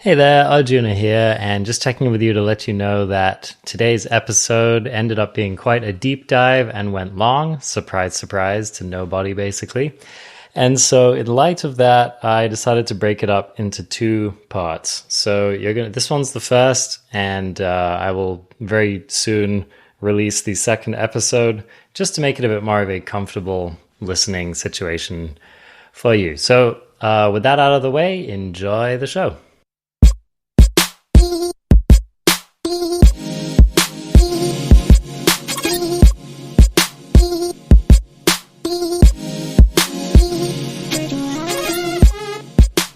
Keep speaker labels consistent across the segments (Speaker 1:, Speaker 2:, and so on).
Speaker 1: Hey there, Arjuna here, and just checking in with you to let you know that today's episode ended up being quite a deep dive and went long. Surprise, surprise to nobody, basically. And so in light of that, I decided to break it up into two parts. So this one's the first, and I will very soon release the second episode just to make it a bit more of a comfortable listening situation for you. So with that out of the way, enjoy the show.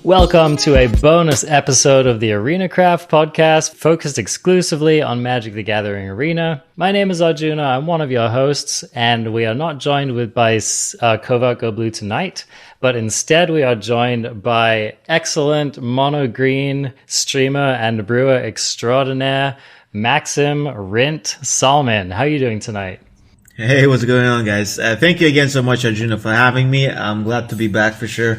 Speaker 1: Welcome to a bonus episode of the ArenaCraft podcast, focused exclusively on Magic the Gathering Arena. My name is Arjuna, I'm one of your hosts, and we are not joined by Covert Go Blue tonight, but instead we are joined by excellent Monogreen streamer and brewer extraordinaire, Maxim Rint Salmin. How are you doing tonight?
Speaker 2: Hey, what's going on, guys? Thank you again so much, Arjuna, for having me. I'm glad to be back for sure.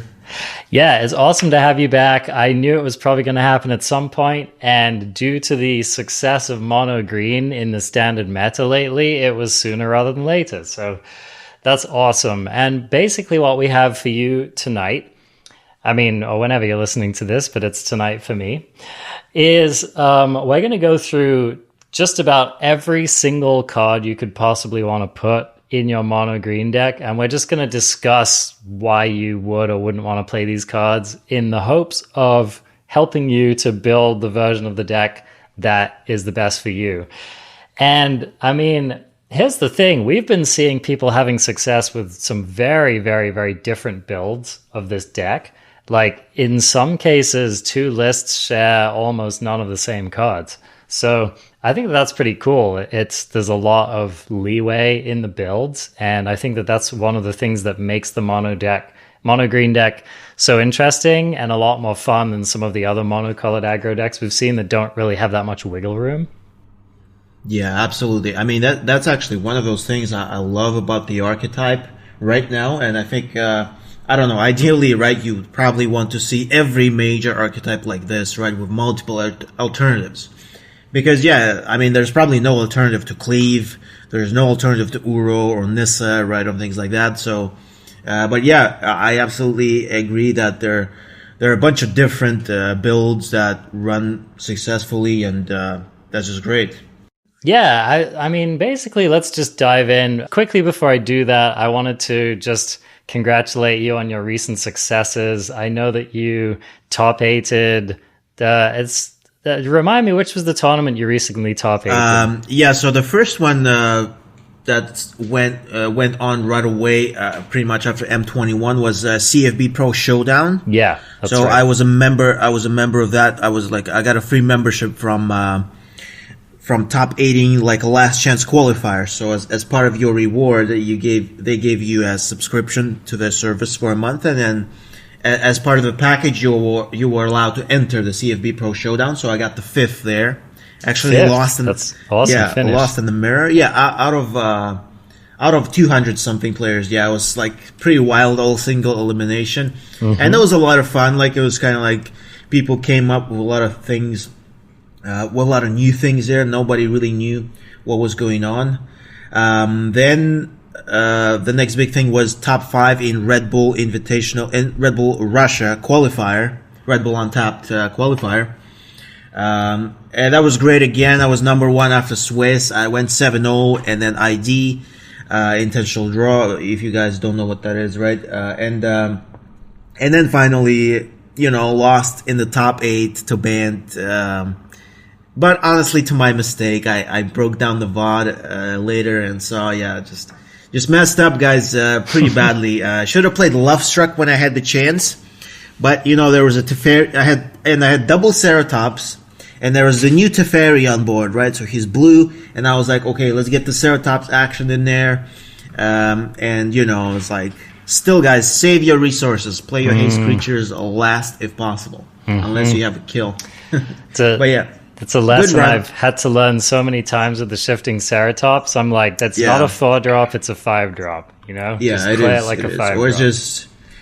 Speaker 1: Yeah, it's awesome to have you back. I knew it was probably going to happen at some point, and due to the success of Monogreen in the standard meta lately, it was sooner rather than later. So that's awesome. And basically what we have for you tonight, or whenever you're listening to this, but it's tonight for me, is we're going to go through just about every single card you could possibly want to put in your mono green deck, and we're just going to discuss why you would or wouldn't want to play these cards in the hopes of helping you to build the version of the deck that is the best for you. And here's the thing, we've been seeing people having success with some very, very, very different builds of this deck. Like in some cases, two lists share almost none of the same cards. So I think that's pretty cool. There's a lot of leeway in the builds, and I think that's one of the things that makes the mono green deck so interesting and a lot more fun than some of the other monocolored aggro decks we've seen that don't really have that much wiggle room.
Speaker 2: Yeah, absolutely. That's actually one of those things I love about the archetype right now, and I think ideally, right, you would probably want to see every major archetype like this, right, with multiple alternatives. Because, there's probably no alternative to Cleave. There's no alternative to Uro or Nissa, right, or things like that. So, I absolutely agree that there are a bunch of different builds that run successfully, and that's just great.
Speaker 1: Yeah, basically, let's just dive in. Quickly before I do that, I wanted to just congratulate you on your recent successes. I know that you top-8'd remind me, which was the tournament you recently top-8'd?
Speaker 2: So the first one that went on right away, pretty much after M21, was CFB Pro Showdown.
Speaker 1: Yeah, that's
Speaker 2: so
Speaker 1: right.
Speaker 2: I was a member of that. I got a free membership from top-8ing, like a last chance qualifier. So as part of your reward, they gave you a subscription to their service for a month, and then as part of the package, you were allowed to enter the CFB Pro Showdown. So I got the 5th there. Actually, lost in
Speaker 1: that's awesome. Finish.
Speaker 2: Lost in the mirror. Yeah, out of 200 something players. Yeah, it was like pretty wild, all single elimination, and it was a lot of fun. Like it was kind of like people came up with a lot of things, a lot of new things there. Nobody really knew what was going on. Then. The next big thing was top 5 in Red Bull Invitational and Red Bull Russia qualifier, Red Bull Untapped qualifier. And that was great again. I was number 1 after Swiss. I went 7-0 and then ID, intentional draw, if you guys don't know what that is, right? And then finally, lost in the top 8 to Band. But honestly, to my mistake, I broke down the VOD later and saw, just messed up, guys, pretty badly. Should have played Lovestruck when I had the chance, but there was a Teferi. I had double Ceratops, and there was the new Teferi on board, right? So he's blue, and I was like, okay, let's get the Ceratops action in there. It's like, still, guys, save your resources. Play your haste creatures last if possible, unless you have a kill. But yeah.
Speaker 1: It's a lesson I've had to learn so many times with the shifting Ceratops. I'm like, that's not a 4-drop, it's a 5-drop,
Speaker 2: Yeah,
Speaker 1: just
Speaker 2: it
Speaker 1: play
Speaker 2: is.
Speaker 1: it like
Speaker 2: it
Speaker 1: a
Speaker 2: is.
Speaker 1: 5-drop.
Speaker 2: Or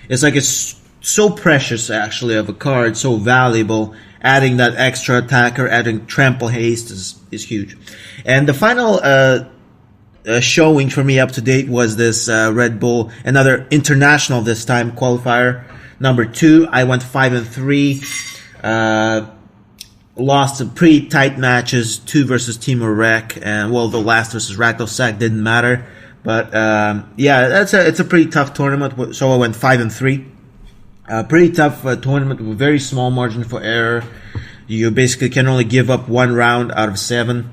Speaker 2: it's like it's so precious, actually, of a card, so valuable. Adding that extra attacker, adding trample haste is huge. And the final showing for me up to date was this Red Bull, another international this time, qualifier number 2. I went 5-3. Lost some pretty tight matches, 2 versus Timo Rek, and well, the last versus Rakdosak didn't matter. But yeah, it's a pretty tough tournament. So I went 5-3. Pretty tough tournament with a very small margin for error. You basically can only give up 1 round out of 7.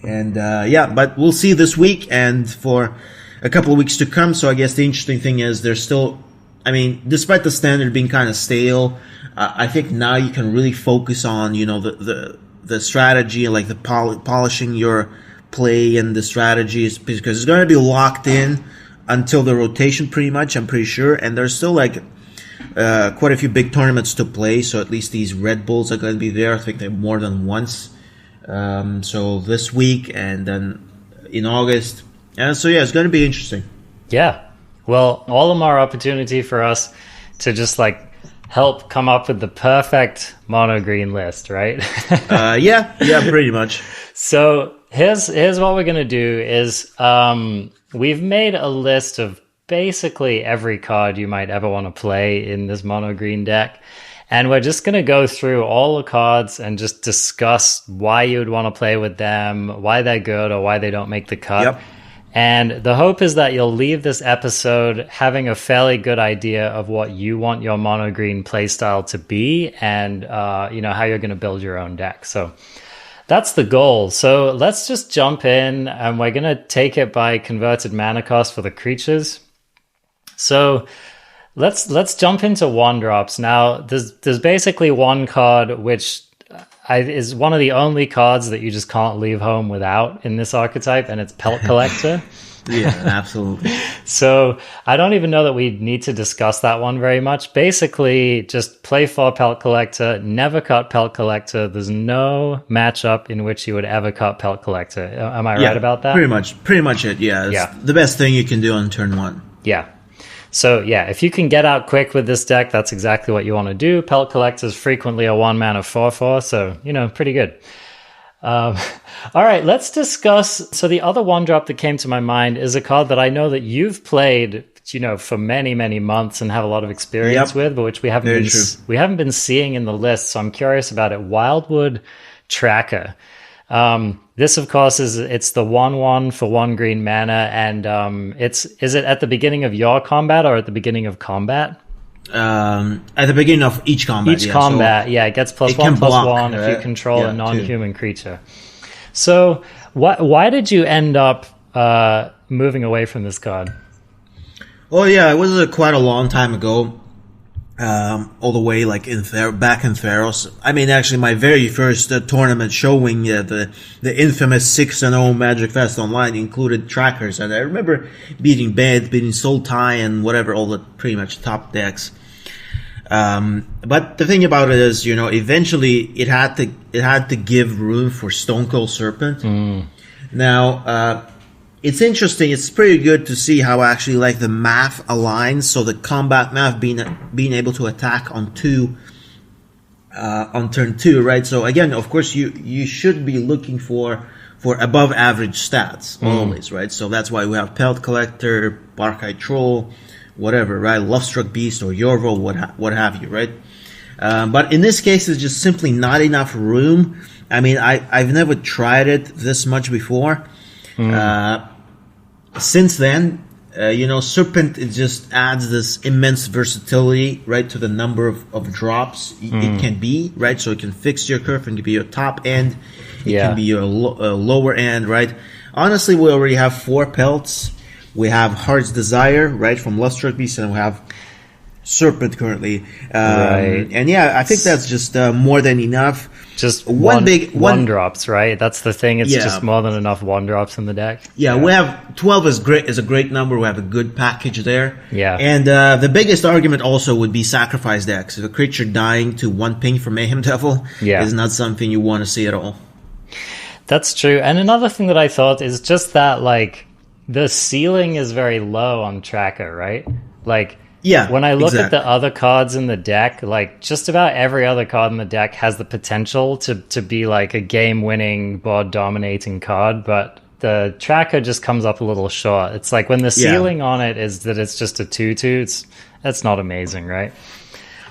Speaker 2: And yeah, but we'll see this week and for a couple of weeks to come. So I guess the interesting thing is there's still, I mean, despite the standard being kind of stale, I think now you can really focus on, you know, the strategy, like the polishing your play and the strategies, because it's going to be locked in until the rotation pretty much, I'm pretty sure. And there's still like quite a few big tournaments to play, so at least these Red Bulls are going to be there. I think they're more than once. So this week and then in August. And so yeah, it's going to be interesting.
Speaker 1: Yeah. Well, all the more opportunity for us to just like help come up with the perfect Monogreen list, right?
Speaker 2: Yeah, pretty much.
Speaker 1: So here's what we're going to do is we've made a list of basically every card you might ever want to play in this Monogreen deck. And we're just going to go through all the cards and just discuss why you would want to play with them, why they're good or why they don't make the cut.
Speaker 2: Yep.
Speaker 1: And the hope is that you'll leave this episode having a fairly good idea of what you want your Monogreen playstyle to be and, you know, how you're going to build your own deck. So that's the goal. So let's just jump in and we're going to take it by converted mana cost for the creatures. So let's jump into 1-drops. Now, there's basically one card which is one of the only cards that you just can't leave home without in this archetype, and it's Pelt Collector.
Speaker 2: Yeah, absolutely.
Speaker 1: So I don't even know that we need to discuss that one very much. Basically, just play 4 Pelt Collector, never cut Pelt Collector. There's no matchup in which you would ever cut Pelt Collector. Am I right about that?
Speaker 2: Pretty much it, yeah. It's the best thing you can do on turn 1.
Speaker 1: Yeah. So yeah, if you can get out quick with this deck, that's exactly what you want to do. Pelt Collector is frequently a 1-mana 4/4, so, you know, pretty good. All right, let's discuss. So the other 1-drop that came to my mind is a card that I know that you've played, you know, for many, many months and have a lot of experience with, but which we haven't been seeing in the list. So I'm curious about it. Wildwood Tracker. This, of course, it's the 1/1 for 1 green mana, and is it at the beginning of your combat or at the beginning of combat?
Speaker 2: At the beginning of each combat.
Speaker 1: It gets +1/+1 if you control a non-human creature. So why did you end up moving away from this card?
Speaker 2: Oh yeah, it was quite a long time ago. All the way like back in Theros. I mean, actually, my very first tournament showing the infamous 6-0 Magic Fest Online included trackers, and I remember beating Bed, beating Sultai, and whatever, all the pretty much top decks. But the thing about it is, you know, eventually it had to give room for Stone Cold Serpent. Now, it's interesting. It's pretty good to see how actually like the math aligns. So the combat math being able to attack on turn 2, right? So again, of course, you should be looking for above average stats always, right? So that's why we have Pelt Collector, Barkite Troll, whatever, right? Lovestruck Beast or Yorvo, what have you, right? But in this case, there's just simply not enough room. I mean, I've never tried it this much before. Since then, you know, Serpent, it just adds this immense versatility, right, to the number of drops it can be, right? So it can fix your curve and can be your top end. It can be your lower end, right? Honestly, we already have 4 pelts. We have Heart's Desire, right, from Lovestruck Beast, and we have Serpent currently.
Speaker 1: Right.
Speaker 2: And yeah, I think that's just more than enough.
Speaker 1: Just one drops, right? That's the thing. It's just more than enough 1-drops in the deck.
Speaker 2: Yeah, we have 12 is a great number. We have a good package there.
Speaker 1: Yeah.
Speaker 2: And the biggest argument also would be sacrifice decks. If a creature dying to 1 ping for Mayhem Devil is not something you want to see at all.
Speaker 1: That's true. And another thing that I thought is just that, like, the ceiling is very low on Tracker, right? Like,
Speaker 2: Yeah,
Speaker 1: when I look at
Speaker 2: exactly.
Speaker 1: the other cards in the deck, like just about every other card in the deck has the potential to be like a game-winning, board-dominating card, but the tracker just comes up a little short. It's like when the
Speaker 2: Yeah.
Speaker 1: ceiling on it is that it's just a 2/2. That's not amazing, right?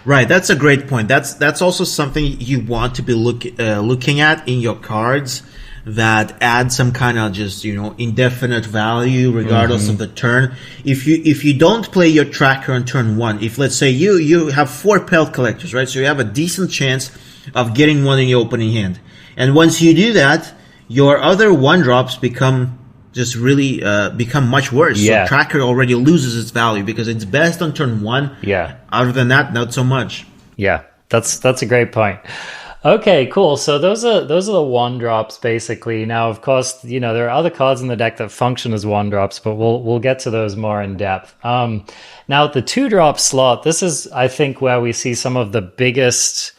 Speaker 2: Right, that's a great point. That's also something you want to be looking at in your cards that add some kind of just indefinite value regardless of the turn. If you don't play your tracker on turn one, if let's say you have 4 pelt collectors, right? So you have a decent chance of getting one in your opening hand, and once you do that, your other 1-drops become just really become much worse.
Speaker 1: Yeah.
Speaker 2: So tracker already loses its value because it's best on turn one.
Speaker 1: Yeah.
Speaker 2: Other than that, not so much.
Speaker 1: Yeah, that's a great point. Okay, cool. So those are the 1-drops basically. Now, of course, there are other cards in the deck that function as 1-drops, but we'll get to those more in depth. Now, the 2-drop slot, this is, I think, where we see some of the biggest,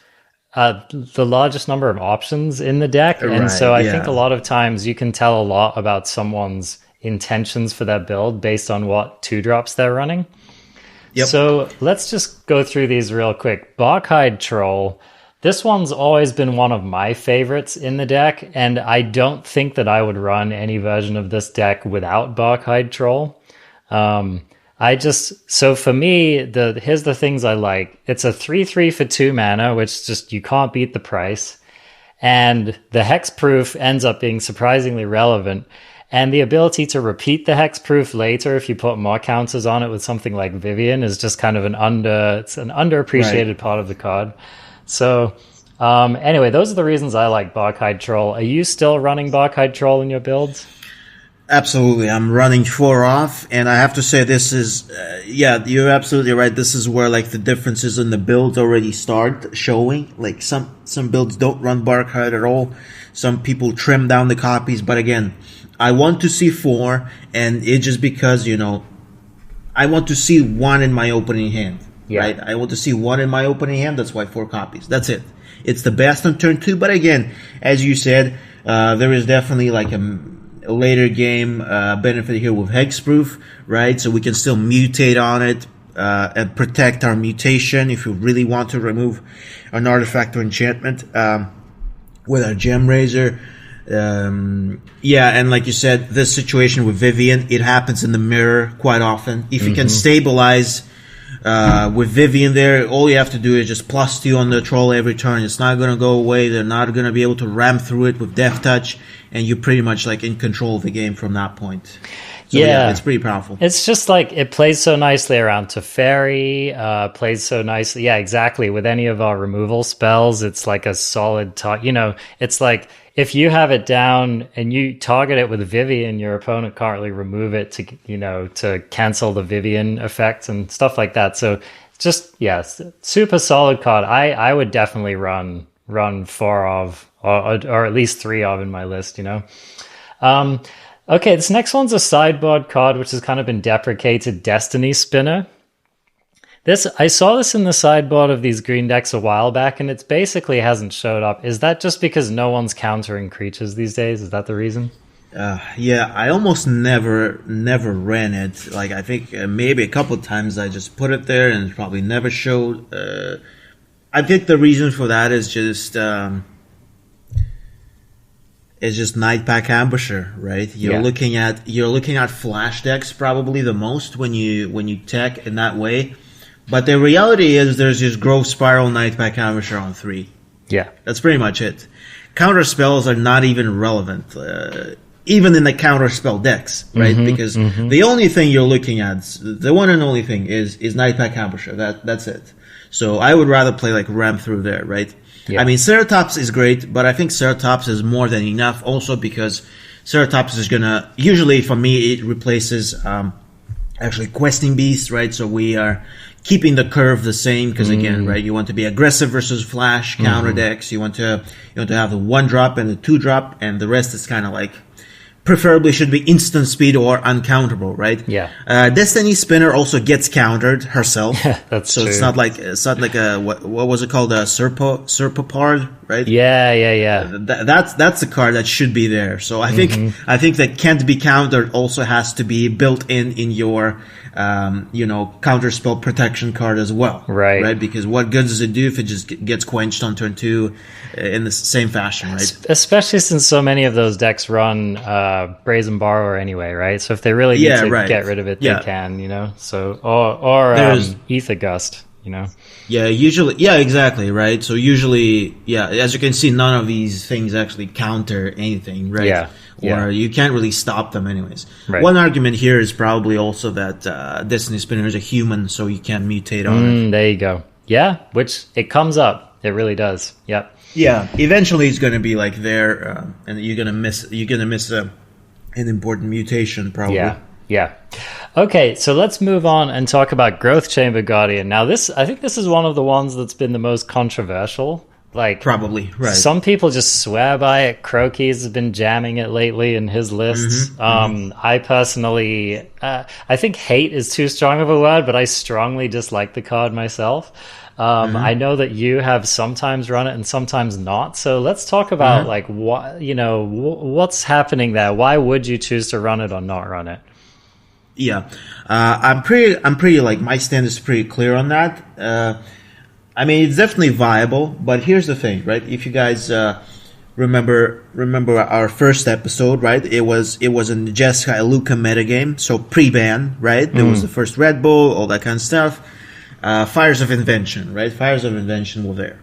Speaker 1: the largest number of options in the deck. And
Speaker 2: Right,
Speaker 1: so I
Speaker 2: yeah.
Speaker 1: think a lot of times you can tell a lot about someone's intentions for their build based on what 2-drops they're running.
Speaker 2: Yep.
Speaker 1: So let's just go through these real quick. Barkhide Troll. This one's always been one of my favorites in the deck, and I don't think that I would run any version of this deck without Barkhide Troll. So for me, here's the things I like. It's a 3/3 for 2 mana, which just, you can't beat the price. And the hexproof ends up being surprisingly relevant. And the ability to repeat the hexproof later if you put more counters on it with something like Vivian is just kind of an underappreciated part of the card. So anyway, those are the reasons I like Barkhide Troll. Are you still running Barkhide Troll in your builds?
Speaker 2: Absolutely. I'm running 4 off, and I have to say this is, you're absolutely right. This is where like the differences in the builds already start showing. Like some builds don't run Barkhide at all. Some people trim down the copies, but again, I want to see 4, and it's just because, I want to see 1 in my opening hand.
Speaker 1: Yeah.
Speaker 2: Right? I want to see 1 in my opening hand. That's why 4 copies. That's it. It's the best on turn 2, but again, as you said, there is definitely like a later game benefit here with hexproof, right? So we can still mutate on it and protect our mutation if we really want to remove an artifact or enchantment with our gem raiser. And like you said, this situation with Vivian, it happens in the mirror quite often. If you can stabilize with Vivian there, all you have to do is just +2 on the troll every turn. It's not going to go away. They're not going to be able to ram through it with Death Touch, and you're pretty much like in control of the game from that point. So, yeah, it's pretty powerful.
Speaker 1: It's just like it plays so nicely around Teferi, plays so nicely. Yeah, exactly. With any of our removal spells, it's like a solid it's like if you have it down and you target it with Vivian, your opponent can't really remove it to cancel the Vivian effect and stuff like that. So just, super solid card. I would definitely run 4 of, or at least 3 of in my list, Okay, this next one's a sideboard card, which has kind of been deprecated, Destiny Spinner. I saw this in the sideboard of these green decks a while back, and it basically hasn't showed up. Is that just because no one's countering creatures these days? Is that the reason?
Speaker 2: I almost never ran it. Like, I think maybe a couple of times I just put it there and it probably never showed. I think the reason for that is just Nightpack Ambusher, right? You're looking at flash decks probably the most when you tech in that way. But the reality is there's just Growth Spiral, Nightpack Ambusher on 3. Yeah. That's pretty much it. Counter spells are not even relevant, even in the counter spell decks, right? Because the only thing you're looking at, the one and only thing is Nightpack Ambusher. That's it. So I would rather play like Ram through there, right? Yeah. I mean, Ceratops is great, but I think Ceratops is more than enough also because Ceratops is gonna, usually for me, it replaces actually Questing Beast, right? So we are keeping the curve the same because again, right, you want to be aggressive versus flash counter decks. You want to have the 1-drop and the 2-drop, and the rest is kind of like preferably should be instant speed or uncounterable, right?
Speaker 1: Yeah.
Speaker 2: Destiny Spinner also gets countered herself.
Speaker 1: That's
Speaker 2: so
Speaker 1: true.
Speaker 2: It's not like a what was it called, a Serpapard, right?
Speaker 1: Yeah.
Speaker 2: That's a card that should be there. So I think that can't be countered also has to be built in your counter spell protection card as well,
Speaker 1: right?
Speaker 2: Because what good does it do if it just gets quenched on turn 2 in the same fashion, right?
Speaker 1: Especially since so many of those decks run Brazen Borrower anyway, right? So if they really need to get rid of it, they can, So or Ether Gust,
Speaker 2: exactly, right? So usually, as you can see, none of these things actually counter anything, right? Or you can't really stop them anyways. Right. One argument here is probably also that Destiny Spinner is a human, so you can't mutate on it.
Speaker 1: There you go. Yeah, which it comes up. It really does. Yep.
Speaker 2: Yeah, eventually it's going to be like there, and you're going to miss an important mutation probably.
Speaker 1: Yeah. Okay, so let's move on and talk about Growth Chamber Guardian. Now, I think this is one of the ones that's been the most controversial.
Speaker 2: Probably, right.
Speaker 1: Some people just swear by it. Crokies has been jamming it lately in his lists. I personally, I think hate is too strong of a word, but I strongly dislike the card myself. I know that you have sometimes run it and sometimes not. So let's talk about what's happening there. Why would you choose to run it or not run it?
Speaker 2: Yeah, I'm pretty like my stand is pretty clear on that. I mean, it's definitely viable, but here's the thing, right? If you guys remember our first episode, right? It was in Jessica Iluka metagame, so pre-ban, right? There was the first Red Bull, all that kind of stuff. Fires of Invention, right? Fires of Invention were there.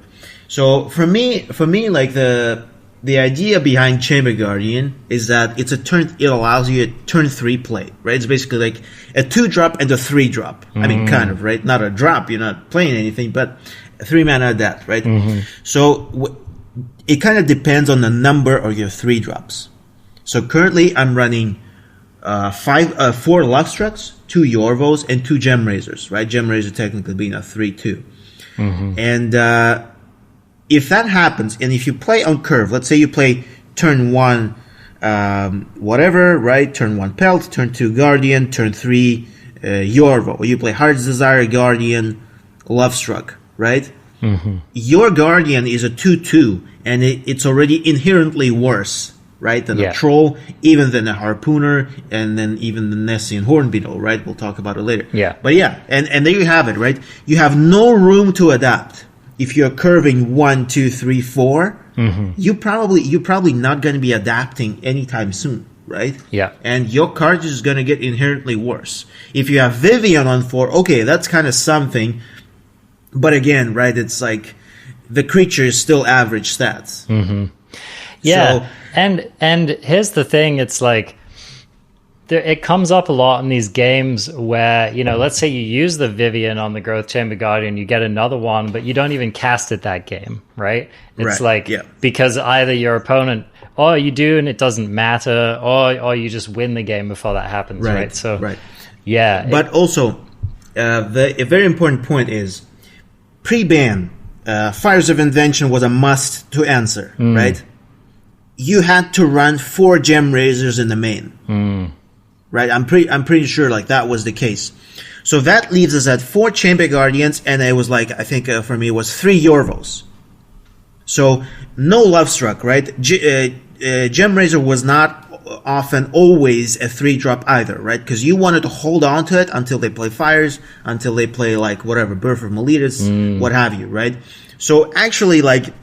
Speaker 2: So for me, like the idea behind Chamber Guardian is that it allows you a turn 3 play, right? It's basically like a 2-drop and a 3-drop. I mean, kind of, right? Not a drop, you're not playing anything, but a 3-mana adapt, right? So it kind of depends on the number of your 3-drops. So currently I'm running 4 Lovestrucks, 2 Yorvos, and 2 Gem Razors, right? Gem Razor technically being a 3/2. And if that happens, and if you play on curve, let's say you play turn 1 whatever, right? Turn 1 Pelt, turn 2 Guardian, turn 3 Yorvo. Or you play Heart's Desire, Guardian, Lovestruck, right? Your Guardian is a 2/2, and it's already inherently worse, right, than a Troll, even than a Harpooner, and then even the Nessian Hornbeetle, right? We'll talk about it later. But and there you have it, right? You have no room to adapt. If you're curving 1, 2, 3, 4, you're probably not going to be adapting anytime soon, right? And your card is going to get inherently worse. If you have Vivian on 4, okay, that's kind of something. But again, right, it's like the creature is still average stats.
Speaker 1: So, and here's the thing, it's like it comes up a lot in these games where, let's say you use the Vivian on the Growth Chamber Guardian, you get another one, but you don't even cast it that game, right? It's because either your opponent, or you do and it doesn't matter, or you just win the game before that happens, right? So, But also, a very important point is, pre-ban, Fires of Invention was a must to answer, right? You had to run 4 Gem Razors in the main. Right, I'm pretty sure like that was the case. So that leaves us at 4 Chamber Guardians, and it was like, I think for me it was 3 Yorvos. So no Lovestruck, right? Gem Razor was not often always a 3-drop either, right? Because you wanted to hold on to it until they play Fires, until they play like whatever, Birth of Meletus, what have you, right? So actually, like,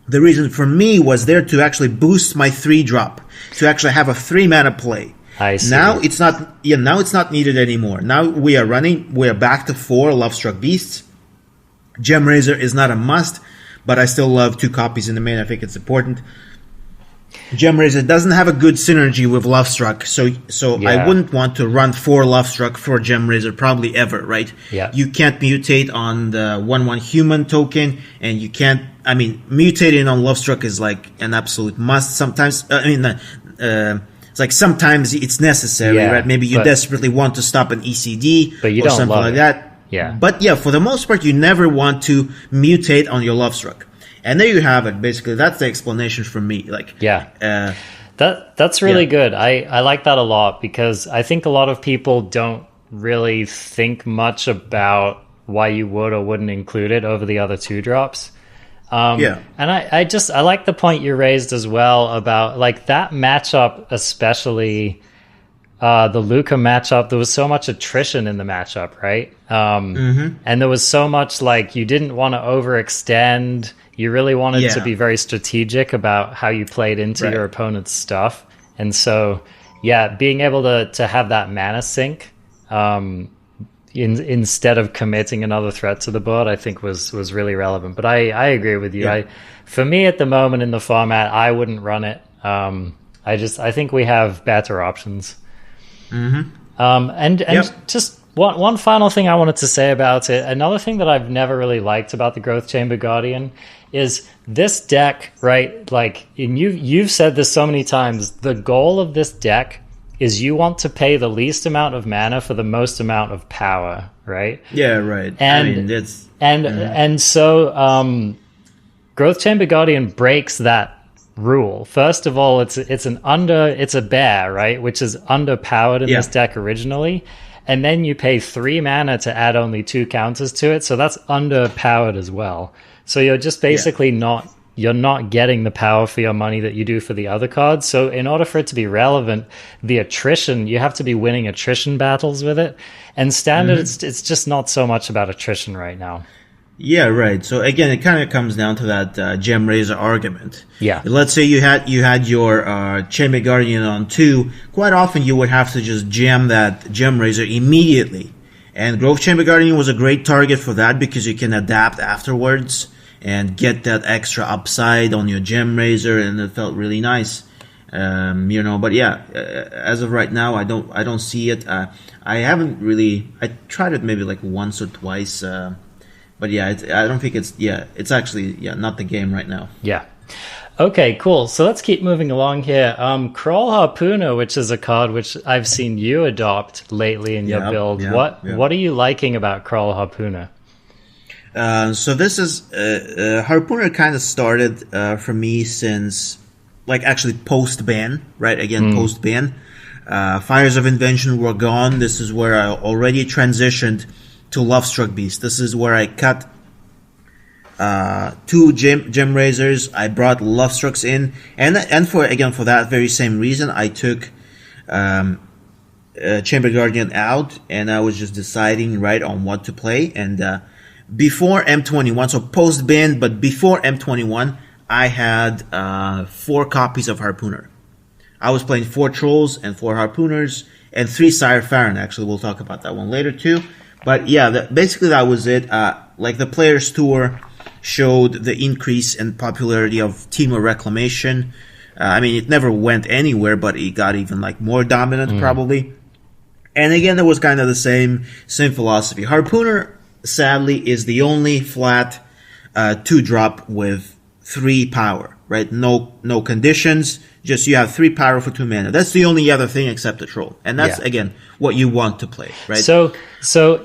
Speaker 1: the reason for me was there to actually boost my 3-drop, to actually have a 3-mana play. I see.
Speaker 2: Now it's not. Now it's not needed anymore. Now we are back to 4 Lovestruck Beasts. Gem Razor is not a must, but I still love 2 copies in the main. I think it's important. Gem Razor doesn't have a good synergy with Lovestruck, so I wouldn't want to run 4 Lovestruck for Gem Razor probably ever, right? You can't mutate on the 1/1 human token, and you can't. I mean, mutating on Lovestruck is like an absolute must. Sometimes, it's like sometimes it's necessary, right? Maybe you desperately want to stop an ECD
Speaker 1: but you
Speaker 2: or
Speaker 1: don't
Speaker 2: something
Speaker 1: love
Speaker 2: like
Speaker 1: it.
Speaker 2: that. But for the most part, you never want to mutate on your Lovestruck. And there you have it. Basically, that's the explanation for me. Like,
Speaker 1: That's really good. I like that a lot, because I think a lot of people don't really think much about why you would or wouldn't include it over the other 2-drops. And I like the point you raised as well about like that matchup, especially the Luca matchup. There was so much attrition in the matchup, right? And there was so much like you didn't want to overextend. You really wanted to be very strategic about how you played into your opponent's stuff. And so, being able to have that mana sink instead of committing another threat to the board, I think was really relevant. But I agree with you. For me at the moment in the format, I wouldn't run it. I think we have better options. Just one final thing I wanted to say about it. Another thing that I've never really liked about the Growth Chamber Guardian is this deck, right? Like, and you've said this so many times. The goal of this deck is you want to pay the least amount of mana for the most amount of power, right?
Speaker 2: Yeah, right.
Speaker 1: And so Growth Chamber Guardian breaks that rule. First of all, it's a bear, right? Which is underpowered in this deck originally. And then you pay 3 mana to add only 2 counters to it, so that's underpowered as well. So you're just basically you're not getting the power for your money that you do for the other cards. So in order for it to be relevant, the attrition, you have to be winning attrition battles with it. And standard, it's just not so much about attrition right now.
Speaker 2: Yeah, right. So again, it kind of comes down to that Gem Raiser argument.
Speaker 1: Yeah.
Speaker 2: Let's say you had your Chamber Guardian on 2. Quite often you would have to just jam that Gem Raiser immediately. And Growth Chamber Guardian was a great target for that because you can adapt afterwards and get that extra upside on your Gem Raiser, and it felt really nice. But as of right now, I don't see it. I haven't really. I tried it maybe like once or twice. But I don't think it's actually not the game right now.
Speaker 1: Yeah. Okay, cool. So let's keep moving along here. Crawl Harpooner, which is a card which I've seen you adopt lately in your build. What are you liking about Crawl Harpooner?
Speaker 2: So this is Harpooner kind of started for me since actually post ban, right? Again, post ban. Fires of Invention were gone. This is where I already transitioned to Lovestruck Beast. This is where I cut 2 gem raisers. I brought Lovestrucks in, and for that very same reason, I took Chamber Guardian out, and I was just deciding right on what to play. And before M21, so post ban, but before M21, I had 4 copies of Harpooner. I was playing 4 Trolls and 4 Harpooners and 3 Syr Faren. Actually, we'll talk about that one later too. But basically that was it. The Players Tour showed the increase in popularity of Temur Reclamation. It never went anywhere, but it got even more dominant probably. And again, it was kind of the same philosophy. Harpooner, sadly, is the only flat 2-drop with 3 power, right? No conditions. Just you have 3 power for 2 mana. That's the only other thing except the troll. And that's, again, what you want to play, right?
Speaker 1: So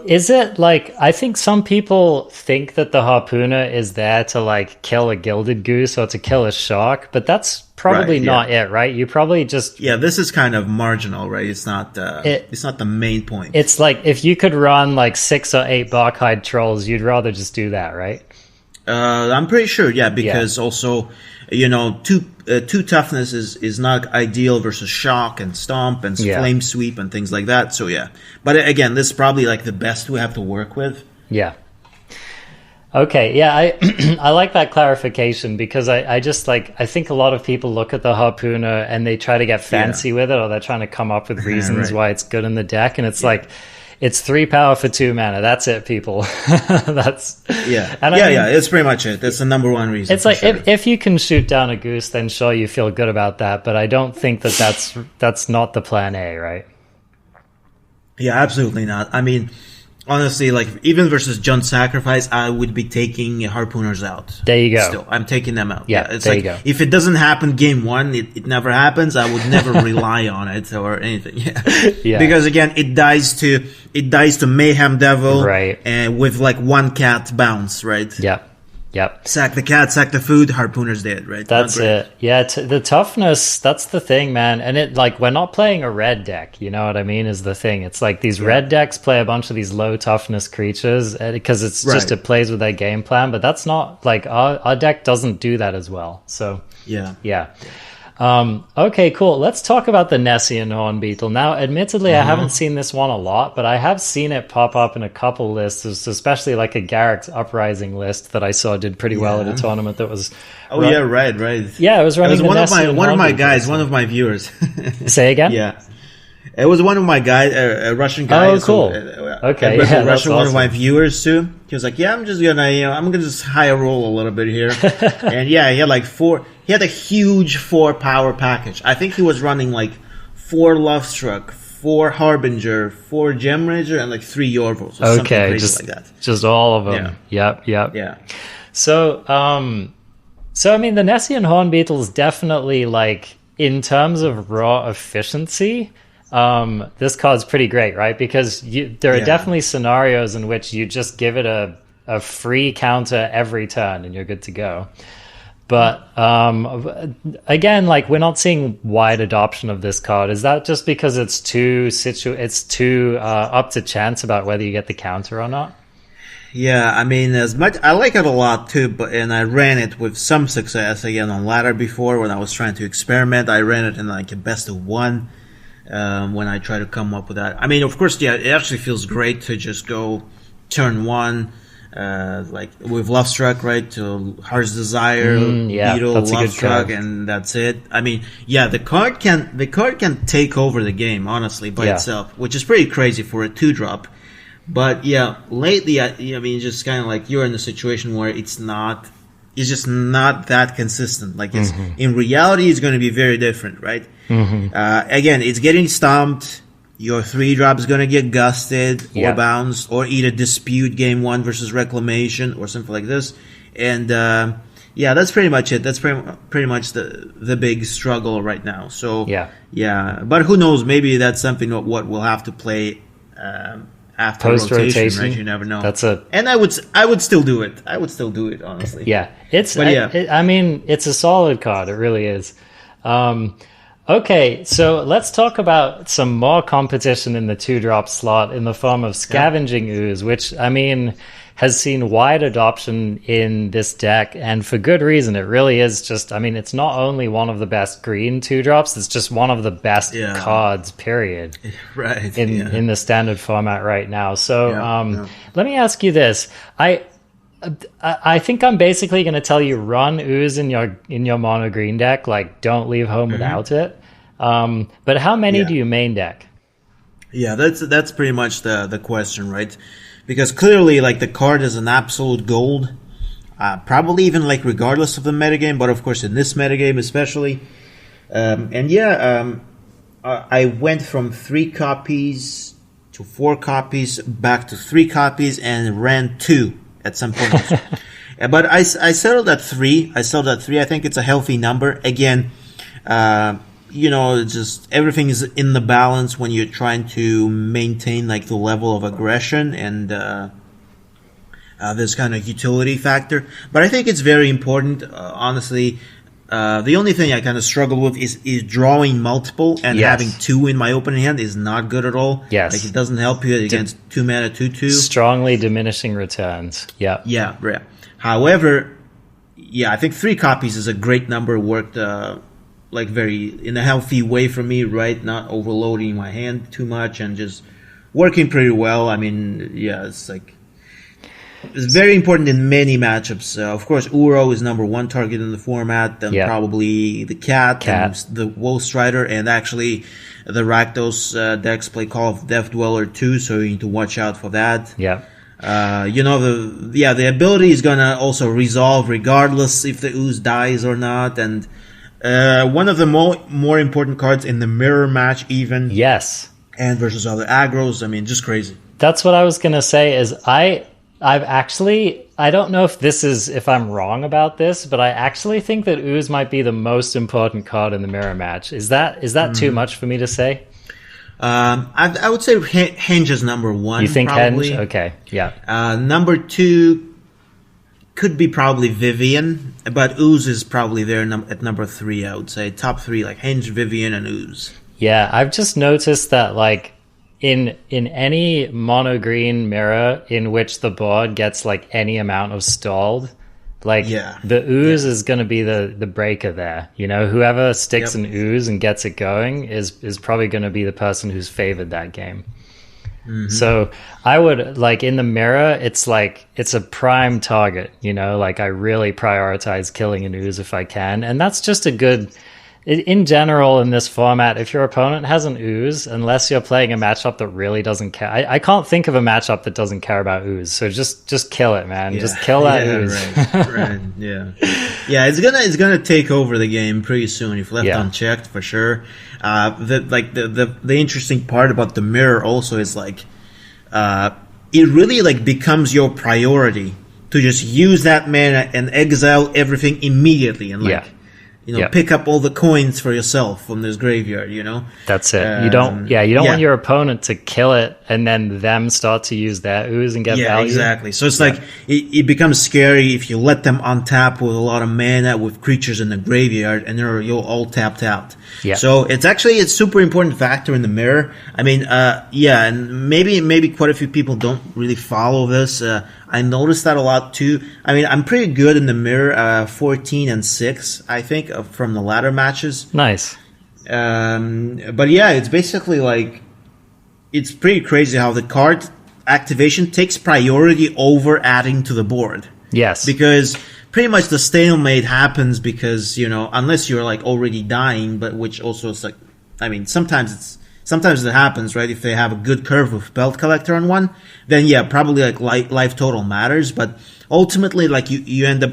Speaker 1: is it I think some people think that the Harpooner is there to kill a Gilded Goose or to kill a shark, but that's probably not it, right? You probably just... Yeah,
Speaker 2: this is kind of marginal, right? It's not it's not the main point.
Speaker 1: It's if you could run 6 or 8 Barkhide Trolls, you'd rather just do that, right?
Speaker 2: I'm pretty sure, because also... 2 toughness is not ideal versus shock and stomp and flame sweep and things like that. So but again, this is probably the best we have to work with.
Speaker 1: Yeah. Okay. Yeah. I like that clarification because I just I think a lot of people look at the Harpooner and they try to get fancy with it, or they're trying to come up with reasons why it's good in the deck, and it's it's 3 power for 2 mana. That's it, people. That's
Speaker 2: it's pretty much it. That's the number one reason.
Speaker 1: It's if you can shoot down a goose, then sure, you feel good about that. But I don't think that's not the plan A, right?
Speaker 2: Yeah, absolutely not. Honestly, even versus Jund Sacrifice, I would be taking Harpooners out.
Speaker 1: There you go.
Speaker 2: Still, I'm taking them out.
Speaker 1: Yeah,
Speaker 2: it's
Speaker 1: there you go.
Speaker 2: If it doesn't happen game 1, it never happens. I would never rely on it or anything. Yeah. Because again, it dies to Mayhem Devil,
Speaker 1: right?
Speaker 2: And with 1 cat bounce, right?
Speaker 1: Yeah. Yep.
Speaker 2: Sack the cat, sack the food, harpooner's dead, right?
Speaker 1: That's it. Yeah, the toughness, that's the thing, man. And it, like, we're not playing a red deck, you know what I mean, is the thing. It's like these red decks play a bunch of these low toughness creatures because it's just, it plays with their game plan, but that's not, like, our deck doesn't do that as well. So, yeah. Okay, cool. Let's talk about the Nessian Hornbeetle. Now, admittedly, I haven't seen this one a lot, but I have seen it pop up in a couple lists, especially like a Garrick's Uprising list that I saw did pretty well at a tournament that was...
Speaker 2: right.
Speaker 1: Yeah, it was running
Speaker 2: one of my guys, one of my viewers.
Speaker 1: Say again?
Speaker 2: Yeah. It was one of my guys, a Russian guy.
Speaker 1: Oh, cool.
Speaker 2: Okay, Russian, awesome. One of my viewers too. He was like, "Yeah, I'm gonna just high roll a little bit here." And yeah, he had like he had a huge 4 power package. I think he was running like 4 Lovestruck, 4 Harbinger, 4 Gem Ranger, and like 3 Yorvos. Something crazy like that.
Speaker 1: Just all of them. Yep.
Speaker 2: Yeah.
Speaker 1: So I mean, the Nessian Hornbeetle is definitely, like, in terms of raw efficiency, this card's pretty great, right? Because there are definitely scenarios in which you just give it a free counter every turn and you're good to go. But again, like, we're not seeing wide adoption of this card. Is that just because it's too up to chance about whether you get the counter or not?
Speaker 2: Yeah, I mean, as much I like it a lot too, and I ran it with some success again on ladder before when I was trying to experiment. I ran it in like a best of 1. When I try to come up with that. I mean, of course, it actually feels great to just go turn 1, like with Lovestruck, right? To Heart's Desire, Beetle, Lovestruck, and that's it. I mean, the card can take over the game, honestly, by itself, which is pretty crazy for a 2-drop. But yeah, lately, I mean, just kind of like you're in a situation where it's just not that consistent. Like, it's in reality, it's going to be very different, right? Again, it's getting stomped. Your 3-drop is going to get gusted or bounced or either dispute game 1 versus reclamation or something like this. And that's pretty much it. That's pretty much the big struggle right now. So but who knows? Maybe that's something what we'll have to play after rotation, right? You never know. And I would still do it. I would still do it, honestly.
Speaker 1: Yeah, I mean, it's a solid card. It really is. Okay, so let's talk about some more competition in the 2-drop slot in the form of Scavenging Ooze, which, I mean, has seen wide adoption in this deck, and for good reason. It really is just, I mean, it's not only one of the best green 2-drops, it's just one of the best cards, period,
Speaker 2: right?
Speaker 1: In the standard format right now. So let me ask you this. I think I'm basically going to tell you run Ooze in your Monogreen deck, like, don't leave home without it. But how many do you main deck?
Speaker 2: Yeah, that's pretty much the question, right? Because clearly, like, the card is an absolute gold, probably even, like, regardless of the metagame, but of course in this metagame especially. I went from 3 copies to 4 copies, back to 3 copies, and ran 2 at some point. But I settled at 3. I think it's a healthy number. Again, just everything is in the balance when you're trying to maintain, like, the level of aggression and this kind of utility factor. But I think it's very important, honestly. The only thing I kind of struggle with is drawing multiple, and having 2 in my opening hand is not good at all.
Speaker 1: Yes.
Speaker 2: Like, it doesn't help you against 2 mana 2/2.
Speaker 1: Strongly diminishing returns. Yeah.
Speaker 2: However, I think 3 copies is a great number. Worked like very in a healthy way for me, right? Not overloading my hand too much and just working pretty well. I mean, it's like it's very important in many matchups. Of course, Uro is number 1 target in the format, then probably the cat. And the Woe Strider, and actually the Rakdos decks play Call of Death Dweller too, so you need to watch out for that. The ability is gonna also resolve regardless if the Ooze dies or not, and one of the more important cards in the mirror match even.
Speaker 1: Yes.
Speaker 2: And versus other aggros, I mean, just crazy.
Speaker 1: That's what I was gonna say. Is I've actually, I don't know if I'm wrong about this, but I actually think that Ooze might be the most important card in the mirror match. Is that too much for me to say?
Speaker 2: I would say Henge is number 1.
Speaker 1: You think
Speaker 2: probably.
Speaker 1: Henge? Okay, yeah.
Speaker 2: Number 2 could be probably Vivian, but Ooze is probably there at number 3, I would say. Top 3, like Henge, Vivian, and Ooze.
Speaker 1: Yeah, I've just noticed that, like, in any monogreen mirror in which the board gets, like, any amount of stalled, like, the Ooze is going to be the breaker there. You know, whoever sticks an Ooze and gets it going is probably going to be the person who's favored that game. So I would, like, in the mirror, it's like, it's a prime target, you know, like, I really prioritize killing an Ooze if I can. And that's just a good, in general, in this format, if your opponent has an Ooze, unless you're playing a matchup that really doesn't care, I can't think of a matchup that doesn't care about Ooze. So just kill it, man. Just kill that Ooze.
Speaker 2: Right. Yeah, it's gonna take over the game pretty soon if left unchecked, for sure. The interesting part about the mirror also is, like, it really, like, becomes your priority to just use that mana and exile everything immediately and, like, you know, pick up all the coins for yourself from this graveyard, you know?
Speaker 1: That's it. You don't want your opponent to kill it and then them start to use their Ooze and get value.
Speaker 2: Yeah, exactly. So it's like, it becomes scary if you let them untap with a lot of mana with creatures in the graveyard and you're all tapped out. Yeah. So it's actually a super important factor in the mirror. I mean, and maybe quite a few people don't really follow this. I noticed that a lot too. I mean, I'm pretty good in the mirror, 14 and 6, I think, from the ladder matches.
Speaker 1: Nice.
Speaker 2: But yeah, it's basically like, it's pretty crazy how the card activation takes priority over adding to the board. Yes. Because pretty much the stalemate happens because, you know, unless you're, like, already dying, but which also is like, I mean, sometimes it happens, right? If they have a good curve with Belt Collector on one, then yeah, probably, like, life total matters. But ultimately, like, you end up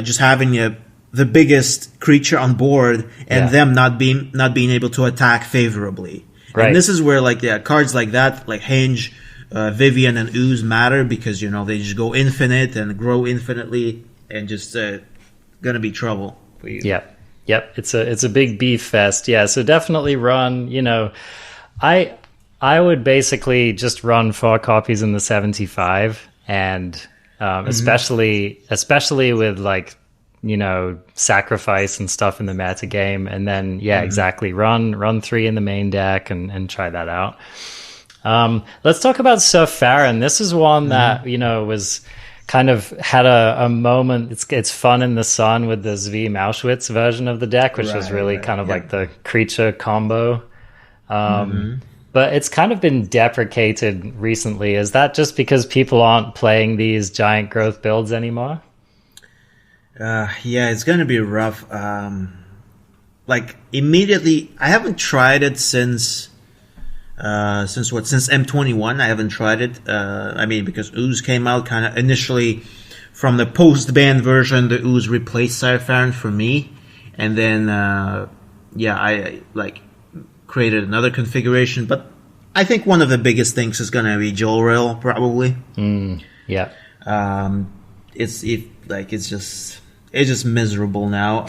Speaker 2: just having the biggest creature on board and them not being able to attack favorably. Right. And this is where, like, cards like that, like Henge, Vivian, and Ooze matter because, you know, they just go infinite and grow infinitely and just gonna be trouble for you.
Speaker 1: Yep, it's a big beef fest. Yeah, so definitely run, you know, I would basically just run 4 copies in the 75 and especially with, like, you know, sacrifice and stuff in the meta game, and then exactly run 3 in the main deck and try that out. Let's talk about Syr Faren. This is one that, you know, was kind of had a moment. It's fun in the sun with the Zvi Mauschwitz version of the deck, which was really kind of like the creature combo. But it's kind of been deprecated recently. Is that just because people aren't playing these giant growth builds anymore?
Speaker 2: Yeah, it's going to be rough. Like, immediately, I haven't tried it since M21. I haven't tried it. I mean, because Ooze came out kind of initially from the post-ban version, the Ooze replaced Syr Faren for me. And then, I, like, created another configuration. But I think one of the biggest things is going to be Joel Rail, probably. It's just miserable now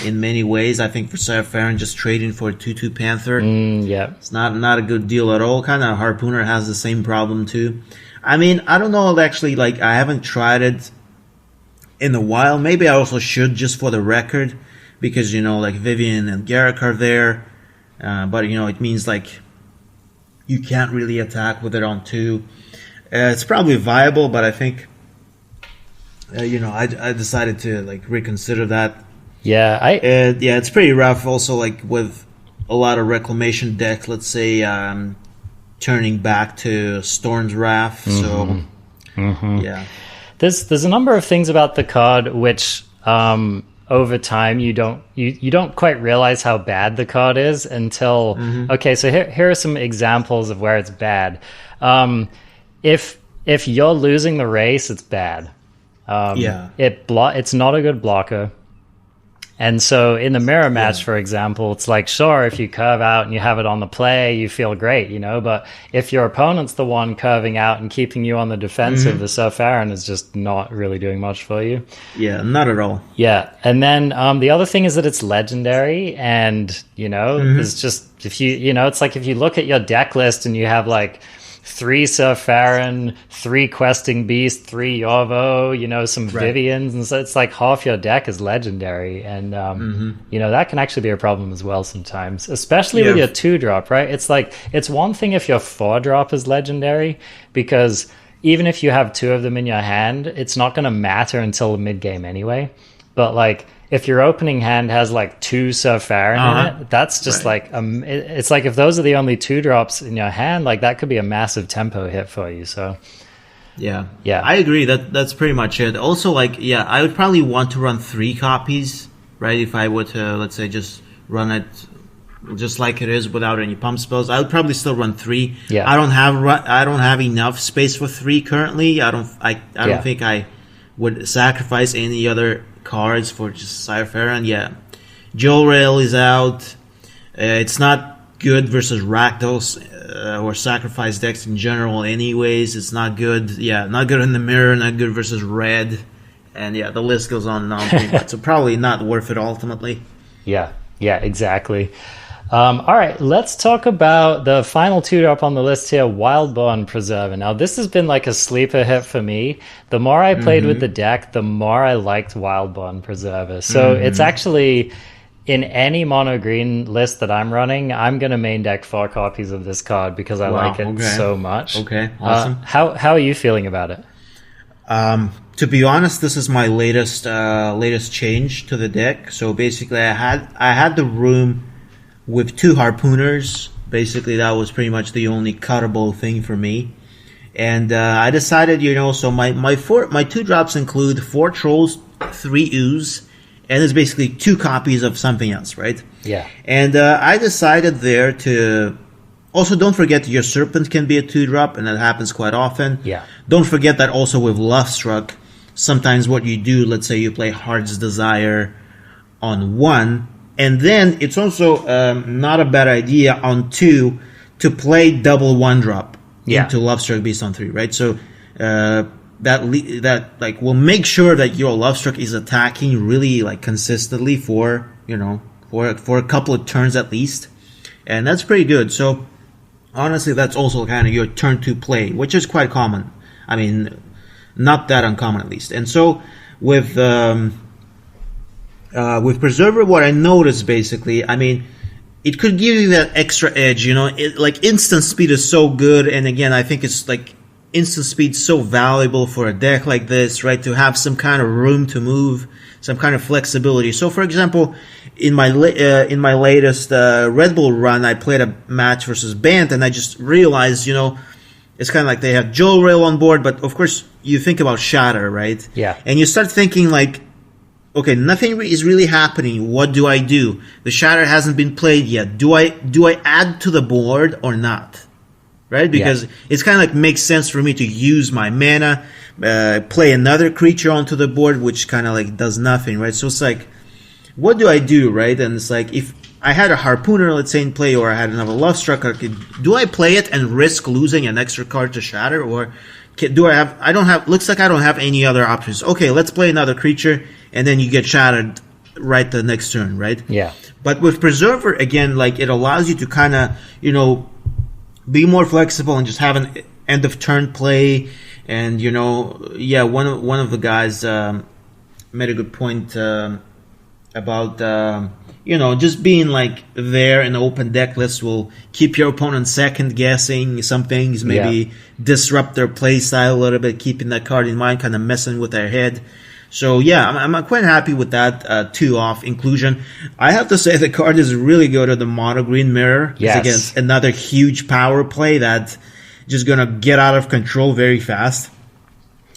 Speaker 2: in many ways. I think for Syr Faren, just trading for a 2/2 Panther, it's not a good deal at all. Kind of Harpooner has the same problem too. I mean, I don't know, actually, like, I haven't tried it in a while. Maybe I also should, just for the record, because, you know, like, Vivian and Garrick are there, but, you know, it means, like, you can't really attack with it on 2. It's probably viable, but I think, you know, I decided to, like, reconsider that. It's pretty rough. Also, like, with a lot of reclamation decks, let's say, turning back to Storm's Wrath.
Speaker 1: There's a number of things about the card which, over time, you don't quite realize how bad the card is until okay. So here are some examples of where it's bad. If you're losing the race, it's bad. It's not a good blocker. And so in the mirror match, for example, it's like, sure, if you curve out and you have it on the play, you feel great, you know, but if your opponent's the one curving out and keeping you on the defensive, the Syr Faren is just not really doing much for you.
Speaker 2: Yeah, not at all.
Speaker 1: Yeah. And then the other thing is that it's legendary, and, you know, it's just, if you know, it's like if you look at your deck list and you have, like, 3 Syr Faren, 3 Questing Beast, 3 Yorvo, you know, some Vivians, and so it's like half your deck is legendary, and you know, that can actually be a problem as well sometimes, especially with your 2-drop, right? It's like, it's one thing if your 4-drop is legendary, because even if you have 2 of them in your hand, it's not going to matter until the mid game anyway. But like, if your opening hand has like 2 Syr Faren in it, that's just like it's like if those are the only 2-drops in your hand, like that could be a massive tempo hit for you. So
Speaker 2: yeah, I agree. That's pretty much it. Also, like, I would probably want to run 3 copies, right? If I would, let's say, just run it just like it is without any pump spells, I would probably still run 3. Yeah, I don't have enough space for 3 currently. I don't think I would sacrifice any other cards for just Syr Faren. Yeah, Joel Rail is out. It's not good versus Rakdos or sacrifice decks in general anyways. It's not good. Yeah, not good in the mirror, not good versus red. And yeah, the list goes on and on pretty much. So probably not worth it ultimately. Yeah, exactly. All right, let's talk about the final 2-drop on the list here, Wildborn Preserver. Now, this has been like a sleeper hit for me. The more I played with the deck, the more I liked Wildborn Preserver. So it's actually, in any Monogreen list that I'm running, I'm going to main deck 4 copies of this card because I like it so much. Okay, awesome. How are you feeling about it? To be honest, this is my latest change to the deck. So basically, I had the room with 2 harpooners. Basically, that was pretty much the only cuttable thing for me. And I decided, you know, so my 2-drops include 4 trolls, 3 ooze, and it's basically 2 copies of something else, right? Yeah. And I decided there to also, don't forget your serpent can be a 2-drop, and that happens quite often. Yeah. Don't forget that also with Lovestruck, sometimes what you do, let's say you play Heart's Desire on 1, and then it's also not a bad idea on 2 to play double 1-drop into Lovestruck Beast on 3, right? So that like will make sure that your Lovestruck is attacking really like consistently for, you know, for a couple of turns at least, and that's pretty good. So honestly, that's also kind of your turn 2 play, which is quite common. I mean, not that uncommon at least. And so with Preserver, what I noticed basically, I mean, it could give you that extra edge, you know, like instant speed is so good, and again, I think it's like instant speed so valuable for a deck like this, right, to have some kind of room to move, some kind of flexibility. So for example, in my latest Red Bull run, I played a match versus Bant, and I just realized, you know, it's kind of like they have Joel Rail on board, but of course you think about Shatter, right? Yeah. And you start thinking like, okay, nothing is really happening. What do I do? The Shatter hasn't been played yet. Do I add to the board or not? Right? Because it's kind of like makes sense for me to use my mana, play another creature onto the board, which kind of like does nothing, right? So it's like, what do I do, right? And it's like, if I had a Harpooner, let's say, in play, or I had another Lovestruck, do I play it and risk losing an extra card to Shatter, or do I have? I don't have. Looks like I don't have any other options. Okay, let's play another creature, and then you get shattered right the next turn, right? Yeah. But with Preserver, again, like it allows you to kind of, you know, be more flexible and just have an end of turn play. And you know, yeah, one of the guys made a good point about you know, just being like there in the open deck list will keep your opponent second guessing some things, maybe disrupt their play style a little bit, keeping that card in mind, kind of messing with their head. So yeah, I'm quite happy with that 2-off inclusion. I have to say the card is really good at the Monogreen mirror. Yes. Against another huge power play that's just gonna get out of control very fast.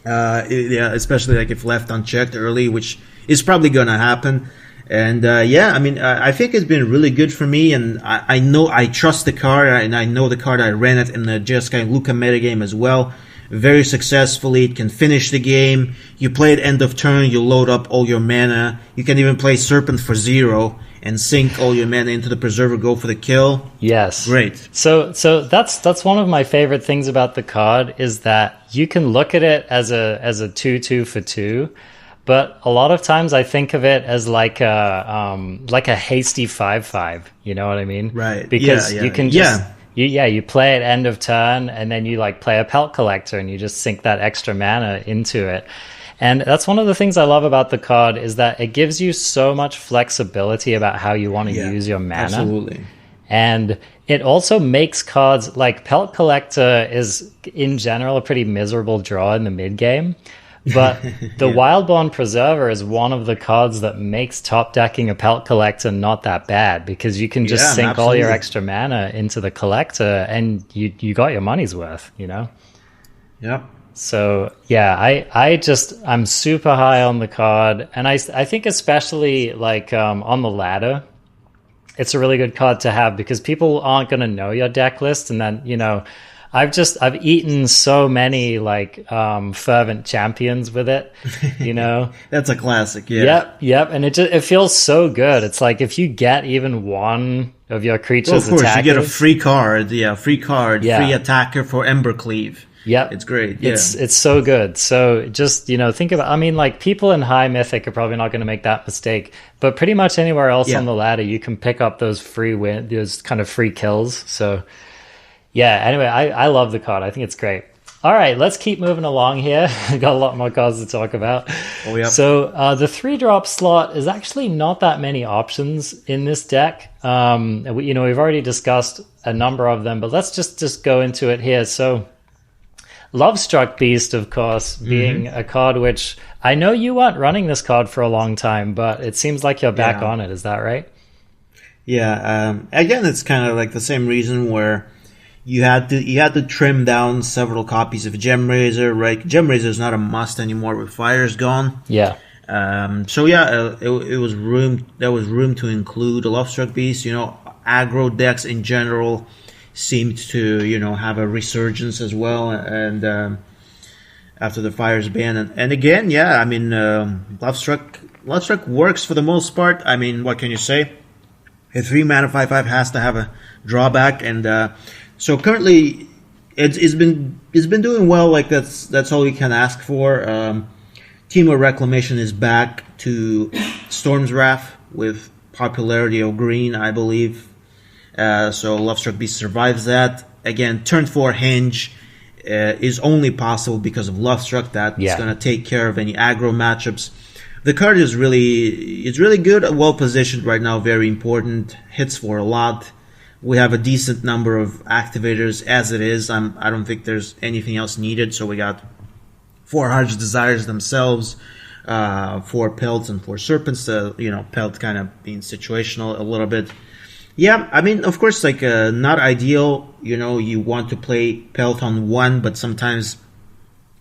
Speaker 2: Yeah, especially like if left unchecked early, which is probably gonna happen. And yeah, I mean, I think it's been really good for me, and I know I trust the card, and I know the card. I ran it in the Jeskai Luca metagame as well, very successfully. It can finish the game. You play it end of turn, you load up all your mana. You can even play Serpent for 0 and sink all your mana into the Preserver, go for the kill. Yes. Great.
Speaker 1: So that's one of my favorite things about the card, is that you can look at it as a 2/2 for 2. But a lot of times I think of it as like a hasty 5/5. You know what I mean? Right. Because you can just you play at end of turn, and then you like play a Pelt Collector, and you just sink that extra mana into it. And that's one of the things I love about the card, is that it gives you so much flexibility about how you want to use your mana.
Speaker 2: Absolutely.
Speaker 1: And it also makes cards like Pelt Collector is in general a pretty miserable draw in the mid game. But the Wildborn Preserver is one of the cards that makes top decking a Pelt Collector not that bad, because you can just sink all your extra mana into the collector, and you got your money's worth, you know?
Speaker 2: Yep.
Speaker 1: So yeah, I'm super high on the card, and I think especially like on the ladder, it's a really good card to have, because people aren't going to know your deck list, and then, you know, I've eaten so many like fervent champions with it, you know.
Speaker 2: That's a classic.
Speaker 1: Yep, and it feels so good. It's like if you get even one of your creatures,
Speaker 2: of course,
Speaker 1: attackers,
Speaker 2: you get a free card, free attacker for Embercleave.
Speaker 1: Yep.
Speaker 2: It's great.
Speaker 1: It's so good. So just, you know, think about, I mean, like people in high mythic are probably not going to make that mistake, but pretty much anywhere else on the ladder, you can pick up those those kind of free kills. So yeah, anyway, I love the card. I think it's great. All right, let's keep moving along here. We've got a lot more cards to talk about.
Speaker 2: Oh, yeah.
Speaker 1: So the 3-drop slot is actually not that many options in this deck. We've already discussed a number of them, but let's just go into it here. So Lovestruck Beast, of course, being a card which I know you weren't running this card for a long time, but it seems like you're back on it. Is that right?
Speaker 2: Yeah. Again, it's kind of like the same reason where you had to trim down several copies of Gemraiser, right? Gemraiser is not a must anymore with Fire's gone.
Speaker 1: Yeah.
Speaker 2: It was room. There was room to include a Lovestruck Beast. You know, aggro decks in general seemed to, you know, have a resurgence as well, and after the Fire's ban, and again, yeah, I mean, Lovestruck works for the most part. I mean, what can you say? A 3-mana 5/5 has to have a drawback, and so currently it's been doing well. Like that's all you can ask for. Teemo Reclamation is back to Storm's Wrath with popularity of green, I believe. So Lovestruck Beast survives that. Again, turn 4 Henge is only possible because of Lovestruck. That's going to take care of any aggro matchups. The card is really good, well positioned right now, very important. Hits for a lot. We have a decent number of activators as it is. I don't think there's anything else needed. So we got 4 Heart's Desires themselves, 4 Pelts and 4 Serpents. Pelt kind of being situational a little bit. Yeah, I mean, of course, like not ideal. You know, you want to play Pelt on 1, but sometimes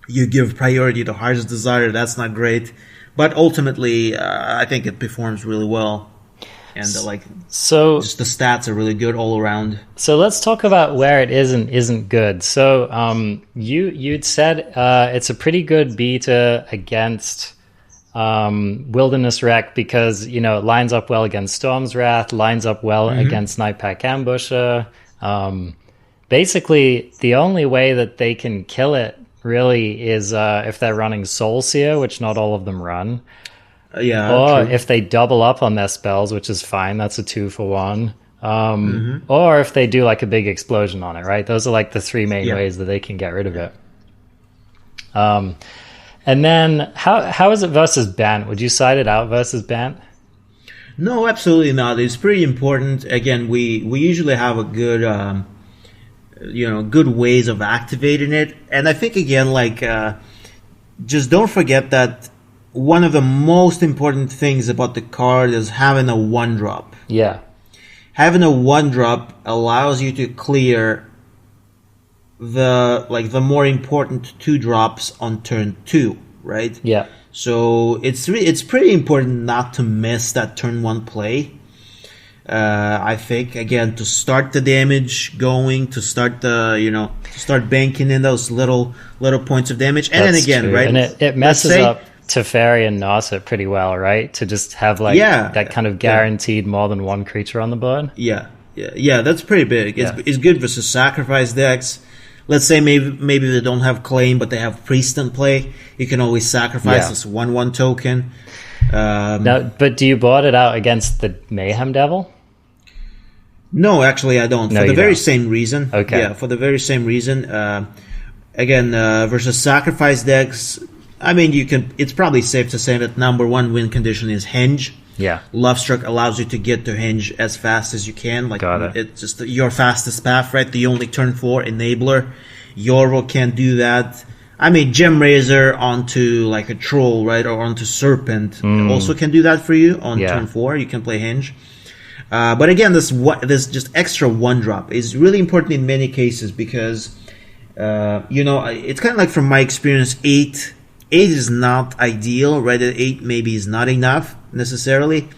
Speaker 2: you give priority to Heart's Desire. That's not great. But ultimately, I think it performs really well. And just the stats are really good all around. So let's talk about where it isn't good.
Speaker 1: So you'd said it's a pretty good beta against Wilderness Wreck, because, you know, it lines up well against Storm's Wrath, lines up well against Nightpack Ambusher. Basically, the only way that they can kill it really is if they're running Soul Seer, which not all of them run. Or if they double up on their spells, which is fine. That's a 2-for-1. Or if they do like a big explosion on it, right? Those are like the 3 main ways that they can get rid of it. And then how is it versus Bant? Would you side it out versus Bant?
Speaker 2: No, absolutely not. It's pretty important. Again, we usually have a good good ways of activating it. And I think, again, like just don't forget that one of the most important things about the card is having a 1-drop.
Speaker 1: Yeah.
Speaker 2: Having a 1-drop allows you to clear the more important 2-drops on turn 2, right?
Speaker 1: Yeah.
Speaker 2: So it's pretty important not to miss that turn 1 play. I think, again, to start the damage going, to start start banking in those little points of damage, and
Speaker 1: That's
Speaker 2: then again,
Speaker 1: true.
Speaker 2: right?
Speaker 1: And it messes up Teferi and Narset pretty well, right? To just have that kind of guaranteed more than 1 creature on the board.
Speaker 2: Yeah, that's pretty big. It's good versus sacrifice decks. Let's say maybe they don't have Claim, but they have Priest in play. You can always sacrifice this 1/1 token.
Speaker 1: Now, but do you board it out against the Mayhem Devil?
Speaker 2: No, actually, I don't.
Speaker 1: No,
Speaker 2: For the
Speaker 1: you
Speaker 2: very
Speaker 1: don't.
Speaker 2: same reason.
Speaker 1: Okay.
Speaker 2: Yeah, for the very same reason. Again, versus sacrifice decks, I mean, it's probably safe to say that number one win condition is Henge.
Speaker 1: Yeah.
Speaker 2: Lovestruck allows you to get to Henge as fast as you can. Like,
Speaker 1: Got it.
Speaker 2: it's just your fastest path, right? The only turn 4 enabler. Yorvo can't do that. I mean, Gem Razor onto like a Troll, right? Or onto Serpent also can do that for you on turn 4. You can play Henge. But again, this just extra 1-drop is really important in many cases because, it's kind of like from my experience, 8 is not ideal, right? 8 maybe is not enough necessarily.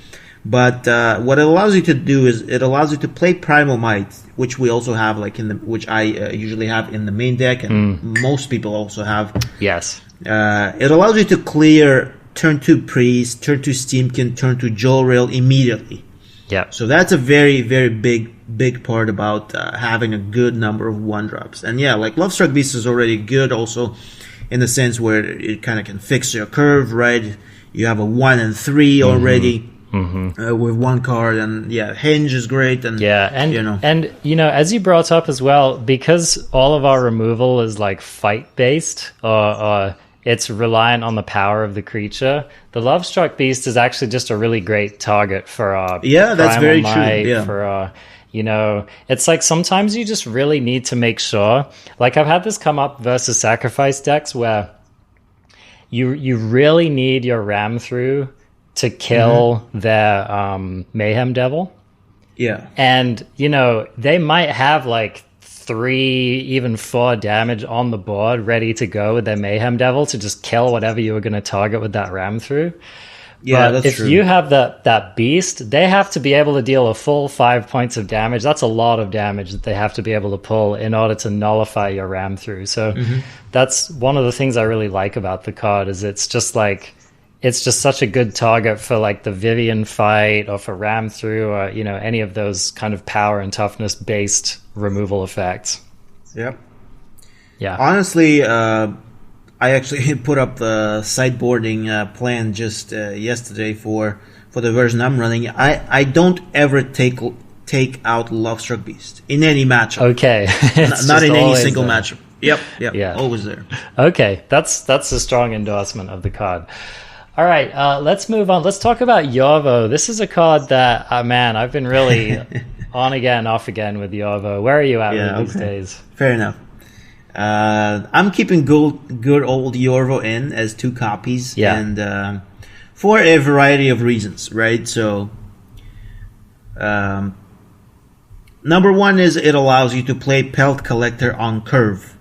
Speaker 2: But what it allows you to do is it allows you to play Primal Might, which we also have, which I usually have in the main deck, and most people also have.
Speaker 1: Yes.
Speaker 2: It allows you to clear turn 2 Priest, turn 2 Steamkin, turn 2 Joel Rail immediately.
Speaker 1: Yeah.
Speaker 2: So that's a very, very big part about having a good number of 1-drops. And yeah, like Lovestruck Beast is already good also in the sense where it kind of can fix your curve, right? You have a 1 and 3 already. With 1 card, and Henge is great, and
Speaker 1: as you brought up as well, because all of our removal is like fight based, or it's reliant on the power of the creature. The Lovestruck Beast is actually just a really great target for
Speaker 2: that's very
Speaker 1: Might,
Speaker 2: true. Yeah.
Speaker 1: For it's like sometimes you just really need to make sure. Like I've had this come up versus sacrifice decks where you really need your ram through to kill their Mayhem Devil.
Speaker 2: Yeah.
Speaker 1: And, they might have like 3, even 4 damage on the board ready to go with their Mayhem Devil to just kill whatever you were going to target with that ram through.
Speaker 2: Yeah,
Speaker 1: but
Speaker 2: that's
Speaker 1: if
Speaker 2: true.
Speaker 1: you have that beast, they have to be able to deal a full 5 points of damage. That's a lot of damage that they have to be able to pull in order to nullify your ram through. So that's one of the things I really like about the card is it's just such a good target for like the Vivian fight or for ram through or any of those kind of power and toughness based removal effects.
Speaker 2: Yep.
Speaker 1: Yeah.
Speaker 2: Honestly, I actually put up the sideboarding plan just yesterday for the version I'm running. I don't ever take out Lovestruck Beast in any matchup.
Speaker 1: Okay.
Speaker 2: Not in any single
Speaker 1: there.
Speaker 2: matchup. Yep.
Speaker 1: Yeah.
Speaker 2: Always there.
Speaker 1: Okay, that's a strong endorsement of the card. All right, let's move on. Let's talk about Yorvo. This is a card that, I've been really on again, off again with Yorvo. Where are you at these days?
Speaker 2: Fair enough. I'm keeping good old Yorvo in as 2 copies, and for a variety of reasons, right? So, number one is it allows you to play Pelt Collector on curve.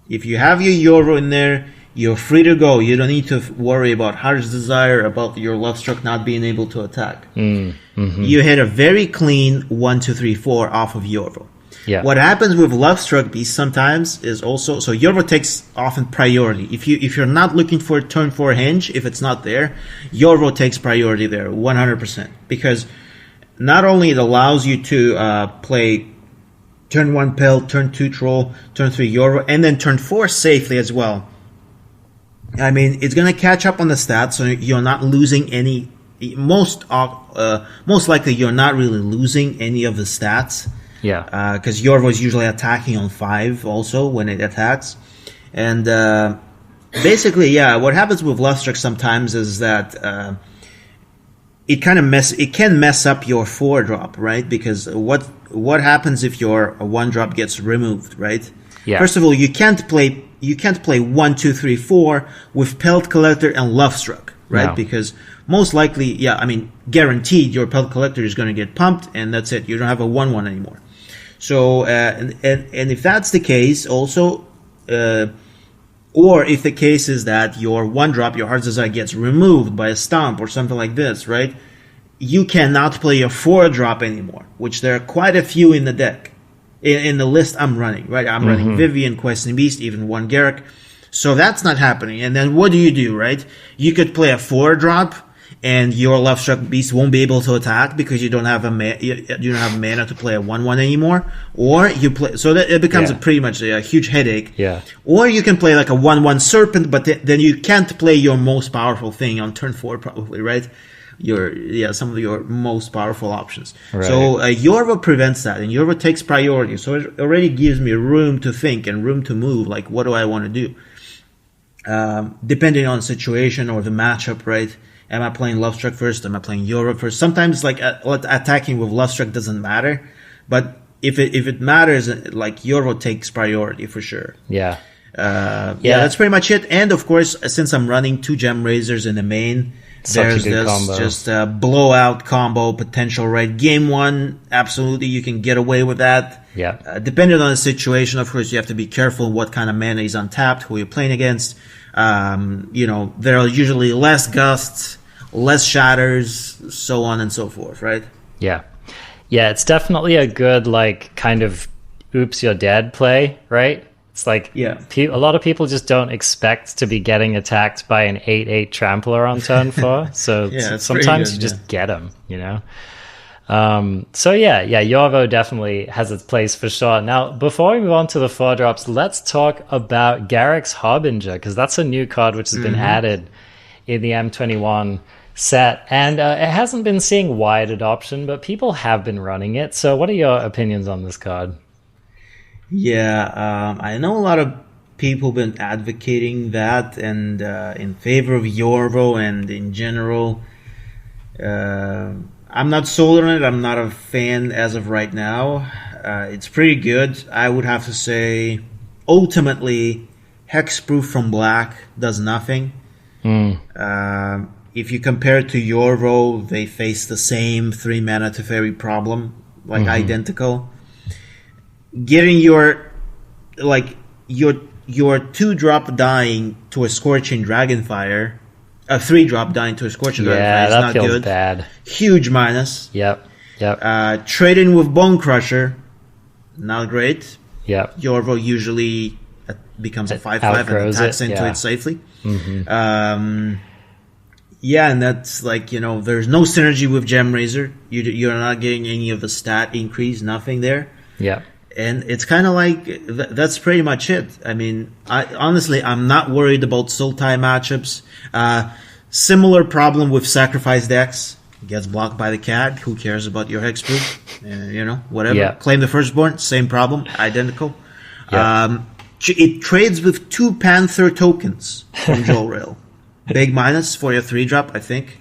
Speaker 2: If you have your Yorvo in there, you're free to go. You don't need to worry about Heart's Desire, about your Lovestruck not being able to attack. You hit a very clean 1, 2, 3, 4 off of Yorvo.
Speaker 1: Yeah.
Speaker 2: What happens with Lovestruck Beast sometimes is also, so Yorvo takes often priority. If you're not looking for a turn 4 Henge, if it's not there, Yorvo takes priority there 100%, because not only it allows you to play turn 1 Pelt, turn 2 Troll, turn 3 Yorvo, and then turn 4 safely as well. I mean, it's going to catch up on the stats, so you're not losing any. Most likely, you're not really losing any of the stats.
Speaker 1: Yeah.
Speaker 2: Because Yorvo is usually attacking on 5 also when it attacks. And basically, what happens with Lovestruck sometimes is that it can mess up your 4-drop, right? Because what happens if your 1-drop gets removed, right?
Speaker 1: Yeah.
Speaker 2: First of all, you can't play 1, 2, 3, 4 with Pelt Collector and Lovestruck, right?
Speaker 1: No.
Speaker 2: Because most likely, guaranteed your Pelt Collector is going to get pumped, and that's it. You don't have a 1/1 anymore. So, and if that's the case, also, or if the case is that your 1-drop, your Heart's Desire, gets removed by a stomp or something like this, right? You cannot play your 4-drop anymore, which there are quite a few in the deck. In the list I'm running, right? I'm running Vivian, Questing Beast, even 1 Garrick. So that's not happening. And then what do, right? You could play a 4-drop, and your Lovestruck Beast won't be able to attack because you don't have you don't have mana to play a 1/1 anymore. Or you play, so that it becomes pretty much a huge headache.
Speaker 1: Yeah.
Speaker 2: Or you can play like a 1/1 Serpent, but then you can't play your most powerful thing on turn 4 probably, right? some of your most powerful options.
Speaker 1: Right.
Speaker 2: So Yorvo prevents that, and Yorvo takes priority. So it already gives me room to think and room to move. Like, what do I want to do? Depending on the situation or the matchup, right? Am I playing Lovestruck first? Am I playing Yorvo first? Sometimes like attacking with Lovestruck doesn't matter, but if it matters, like Yorvo takes priority for sure.
Speaker 1: Yeah.
Speaker 2: That's pretty much it. And of course, since I'm running 2 Gem Razors in the main, there's this combo. Just a blowout combo potential, right? Game 1, absolutely, you can get away with that.
Speaker 1: Yeah.
Speaker 2: Depending on the situation, of course, you have to be careful what kind of mana is untapped, who you're playing against. There are usually less gusts, less shatters, so on and so forth, right?
Speaker 1: Yeah. Yeah, it's definitely a good, like, kind of oops, you're dead play, right? It's like a lot of people just don't expect to be getting attacked by an 8/8 trampler on turn 4. So sometimes you just get them, you know? Yorvo definitely has its place for sure. Now, before we move on to the 4-drops, let's talk about Garrick's Harbinger, because that's a new card which has been added in the M21 set, and it hasn't been seeing wide adoption, but people have been running it. So what are your opinions on this card?
Speaker 2: I know a lot of people been advocating that and in favor of Yorvo, and in general, I'm not sold on it. I'm not a fan as of right now. It's pretty good. I would have to say, ultimately, Hexproof from black does nothing. If you compare it to Yorvo, they face the same 3 mana Teferi problem, like identical. Getting your 2-drop dying to a Scorching Dragonfire, a 3-drop dying to a Scorching Dragonfire is not good. Yeah, that feels bad. Huge minus.
Speaker 1: Yep.
Speaker 2: Trading with Bone Crusher, not great.
Speaker 1: Yep.
Speaker 2: Yorvo usually becomes a 5/5 and attacks into it safely. And that's like, there's no synergy with Gem Razor. You're not getting any of the stat increase, nothing there.
Speaker 1: Yeah.
Speaker 2: And it's kind of like, that's pretty much it. I mean, honestly, I'm not worried about Sultai matchups. Similar problem with Sacrifice decks. Gets blocked by the cat. Who cares about your Hexproof? Whatever. Yeah. Claim the Firstborn. Same problem. Identical. Yeah. It trades with 2 Panther tokens from Joel Rail. Big minus for your 3-drop, I think.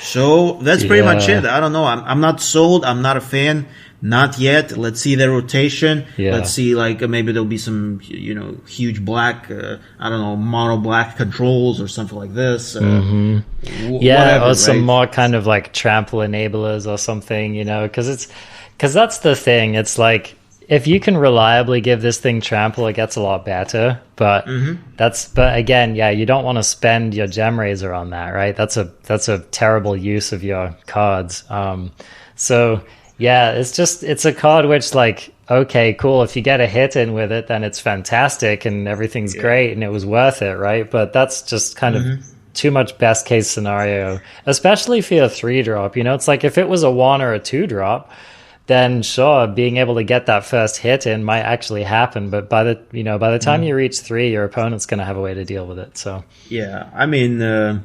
Speaker 2: So that's pretty much it. I don't know. I'm not sold. I'm not a fan. Not yet. Let's see the rotation. Yeah. Let's see, maybe there'll be some, huge black, mono black controls or something like this.
Speaker 1: Whatever, or some more kind of like trample enablers or something, because that's the thing. It's like, if you can reliably give this thing trample, it gets a lot better. But but again, you don't want to spend your Gem Razor on that, right? That's a terrible use of your cards. It's a card which, like, okay, cool. If you get a hit in with it, then it's fantastic and everything's great and it was worth it, right? But that's just kind of too much best case scenario, especially for a 3-drop. It's like if it was a 1 or a 2-drop, then sure, being able to get that first hit in might actually happen. But by the time you reach 3, your opponent's going to have a way to deal with it. So
Speaker 2: I mean, the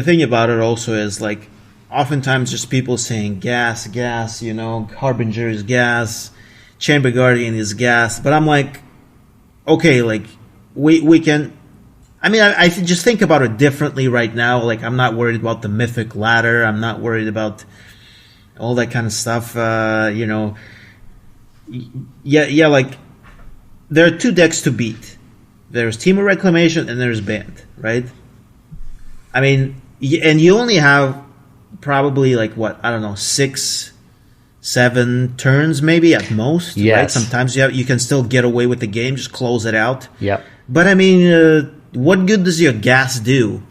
Speaker 2: thing about it also is, like, oftentimes just people saying gas, Harbinger is gas, Chamber Guardian is gas, but I'm like, okay, like, we can, I just think about it differently right now. Like, I'm not worried about the Mythic Ladder, I'm not worried about all that kind of stuff, like, there are 2 decks to beat. There's Team of Reclamation and there's Band, right? I mean, and you only have probably 6, 7 turns maybe at most.
Speaker 1: Yes.
Speaker 2: Right? Sometimes you can still get away with the game, just close it out.
Speaker 1: Yep.
Speaker 2: But I mean, what good does your gas do?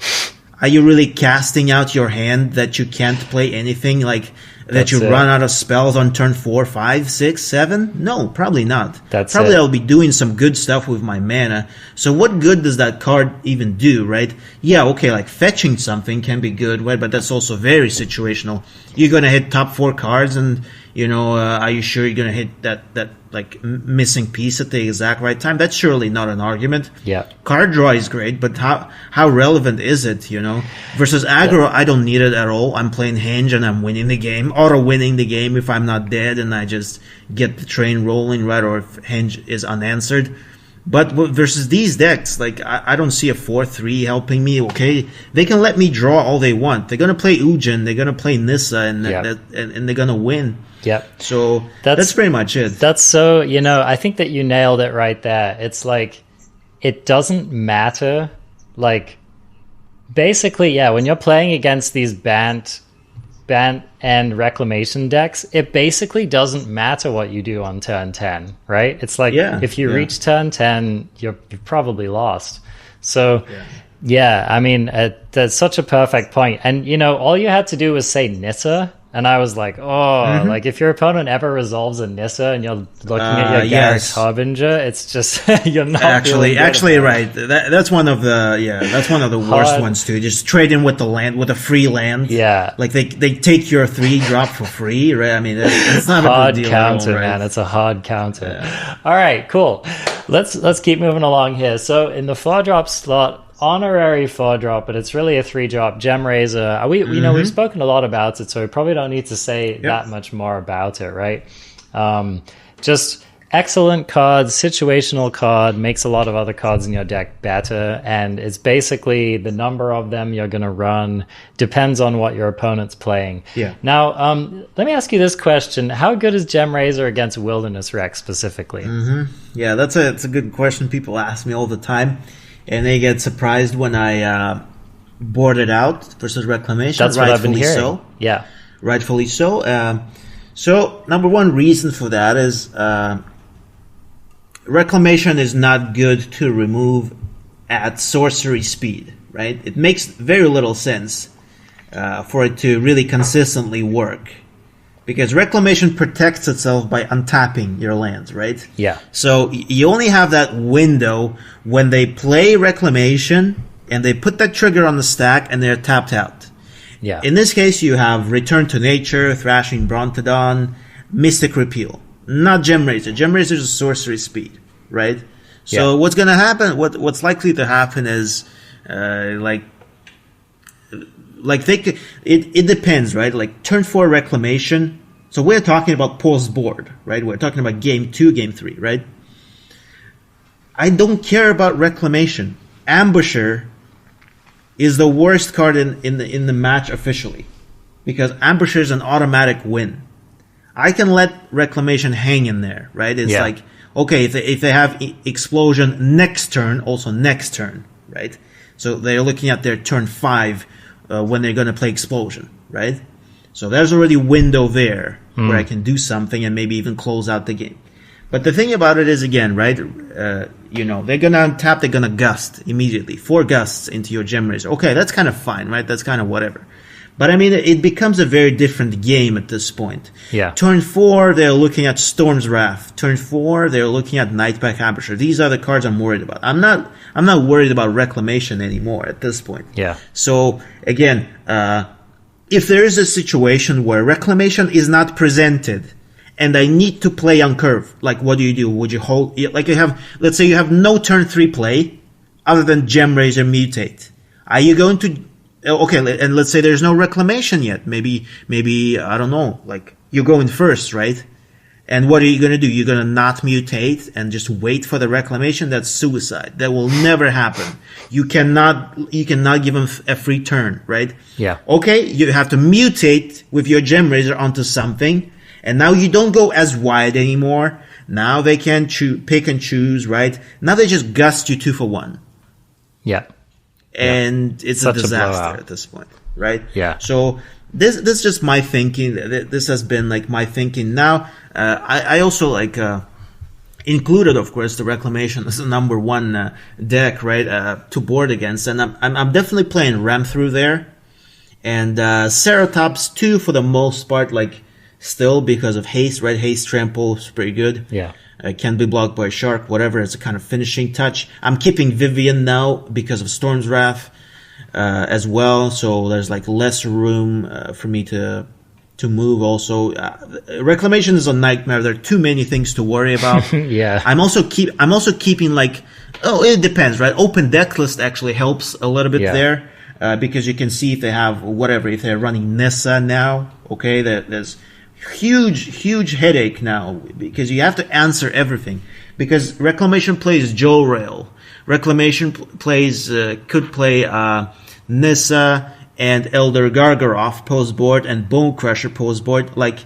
Speaker 2: Are you really casting out your hand that you can't play anything? Like, that you run out of spells on turn 4, 5, 6, 7? No, probably not.
Speaker 1: Probably
Speaker 2: I'll be doing some good stuff with my mana. So what good does that card even do, right? Yeah, okay, like fetching something can be good, right? But that's also very situational. You're going to hit top 4 cards and, are you sure you're going to hit that like missing piece at the exact right time? That's surely not an argument.
Speaker 1: Yeah.
Speaker 2: Card draw is great, but how relevant is it, Versus aggro, I don't need it at all. I'm playing Henge and I'm winning the game, auto-winning the game if I'm not dead and I just get the train rolling, right? Or if Henge is unanswered. But versus these decks, like, I don't see a 4-3 helping me, okay? They can let me draw all they want. They're going to play Ujin, they're going to play Nissa, and they're going to win.
Speaker 1: Yep.
Speaker 2: So that's pretty much it.
Speaker 1: That's so, I think that you nailed it right there. It's like, it doesn't matter. Like, basically, when you're playing against these Bant and Reclamation decks, it basically doesn't matter what you do on turn 10, right? It's like, if you reach turn 10, you've probably lost. So, I mean, that's such a perfect point. And, all you had to do was say Nissa, and I was like, like if your opponent ever resolves a Nissa and you're looking at your Garrick's Harbinger, it's just you're not
Speaker 2: actually right. That's one of the worst ones too. Just trade in with the land, with a free land.
Speaker 1: Yeah,
Speaker 2: like they take your 3-drop for free, right? I mean, it's not
Speaker 1: hard
Speaker 2: a good deal
Speaker 1: counter,
Speaker 2: at all, right?
Speaker 1: man. It's a hard counter. Yeah. All right, cool. Let's keep moving along here. So in the 4-drop slot, honorary 4-drop, but it's really a 3-drop Gem Razor. We've spoken a lot about it, so we probably don't need to say that much more about it, right? Just excellent card, situational card, makes a lot of other cards in your deck better, and it's basically the number of them you're going to run depends on what your opponent's playing.
Speaker 2: Yeah.
Speaker 1: Now, let me ask you this question: how good is Gem Razor against Wilderness Wreck specifically?
Speaker 2: Yeah, that's a good question. People ask me all the time. And they get surprised when I board it out versus Reclamation.
Speaker 1: That's what I've been hearing. So. Yeah.
Speaker 2: Rightfully so. So, number one reason for that is Reclamation is not good to remove at sorcery speed, right? It makes very little sense for it to really consistently work. Because Reclamation protects itself by untapping your lands, right?
Speaker 1: Yeah.
Speaker 2: So you only have that window when they play Reclamation and they put that trigger on the stack and they're tapped out.
Speaker 1: Yeah.
Speaker 2: In this case, you have Return to Nature, Thrashing Brontodon, Mystic Repeal. Not Gem Razor. Gem Razor is sorcery speed, right? So what's going to happen, what's likely to happen is, it depends, right? Like turn 4 Reclamation. So we're talking about post board, right? We're talking about game 2, game 3, right? I don't care about Reclamation. Ambusher is the worst card in the match officially, because Ambusher is an automatic win. I can let Reclamation hang in there, right? It's like, okay, if they have Explosion next turn, also next turn, right? So they're looking at their turn 5 when they're going to play Explosion, right? So there's already a window there where I can do something and maybe even close out the game. But the thing about it is, again, right, they're going to untap, they're going to gust immediately. 4 gusts into your Gem Razor. Okay, that's kind of fine, right? That's kind of whatever. But, I mean, it becomes a very different game at this point.
Speaker 1: Yeah.
Speaker 2: Turn 4, they're looking at Storm's Wrath. Turn 4, they're looking at Nightpack Ambusher. These are the cards I'm worried about. I'm not worried about Reclamation anymore at this point.
Speaker 1: Yeah.
Speaker 2: So, again, if there is a situation where Reclamation is not presented and I need to play on curve, like what do? Would you hold, like let's say you have no turn 3 play other than Gem Razor Mutate. Are you going to, okay, and let's say there's no Reclamation yet. Maybe, I don't know, like you're going first, right? And what are you going to do? You're going to not mutate and just wait for the Reclamation? That's suicide. That will never happen. You cannot give him a free turn, right?
Speaker 1: Yeah.
Speaker 2: Okay, you have to mutate with your Gem Razor onto something, and now you don't go as wide anymore. Now they can pick and choose, right? Now they just gust you 2 for 1.
Speaker 1: Yeah.
Speaker 2: And it's
Speaker 1: such
Speaker 2: a disaster
Speaker 1: blowout
Speaker 2: at this point, right?
Speaker 1: Yeah.
Speaker 2: So this is just my thinking. This has been like my thinking. Now, I also included, of course, the Reclamation as the number 1 deck, right, to board against, and I'm definitely playing Ram through there. And Ceratops too, for the most part, like still because of haste, right? Haste trample is pretty good.
Speaker 1: Yeah.
Speaker 2: It can be blocked by a shark, whatever. It's a kind of finishing touch. I'm keeping Vivian now because of Storm's Wrath as well. So there's like less room for me to move. Also, Reclamation is a nightmare. There are too many things to worry about.
Speaker 1: Yeah.
Speaker 2: I'm also keeping like, it depends, right? Open deck list actually helps a little bit there because you can see if they have whatever. If they're running Nissa now, okay, there's huge headache now because you have to answer everything because Reclamation plays Joe Rail. Reclamation could play Nissa and Elder Gargaroth post board and Bone Crusher post board. Like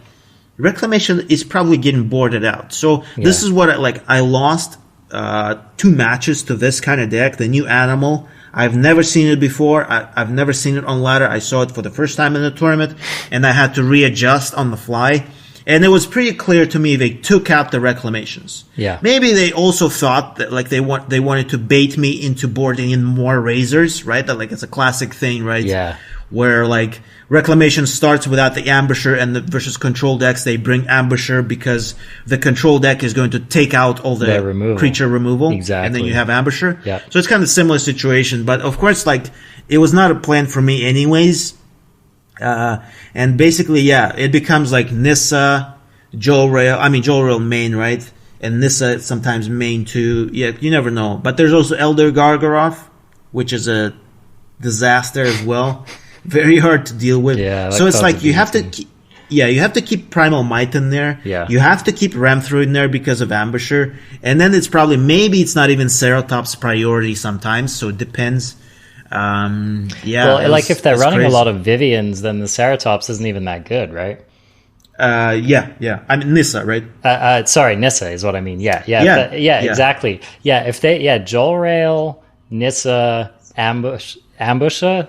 Speaker 2: Reclamation is probably getting boarded out. So this is what I lost 2 matches to this kind of deck, the new animal. I've never seen it before. I've never seen it on ladder. I saw it for the first time in the tournament, and I had to readjust on the fly. And it was pretty clear to me they took out the Reclamations.
Speaker 1: Yeah.
Speaker 2: Maybe they also thought that they wanted to bait me into boarding in more Razors, right? That it's a classic thing, right?
Speaker 1: Yeah.
Speaker 2: Where Reclamation starts without the Ambusher, and versus control decks they bring Ambusher because the control deck is going to take out all the creature removal.
Speaker 1: Exactly.
Speaker 2: And then you have Ambusher.
Speaker 1: Yeah.
Speaker 2: So it's kind of a similar situation, but of course it was not a plan for me anyways. And basically, it becomes like Nissa, Joel Rail main, right? And Nissa sometimes main too. Yeah, you never know. But there's also Elder Gargaroth, which is a disaster as well. Very hard to deal with.
Speaker 1: Yeah,
Speaker 2: so it's like you have to keep Primal Might in there.
Speaker 1: Yeah.
Speaker 2: You have to keep Ramthru in there because of Ambusher. And then maybe it's not even Ceratops priority sometimes, so it depends. Well,
Speaker 1: if they're running
Speaker 2: crazy.
Speaker 1: A lot of Vivians, then the Ceratops isn't even that good, right?
Speaker 2: Yeah. I mean Nissa, right?
Speaker 1: Sorry, Nissa is what I mean. Yeah, exactly. Yeah, if they Joel Rail, Nissa, Ambusher,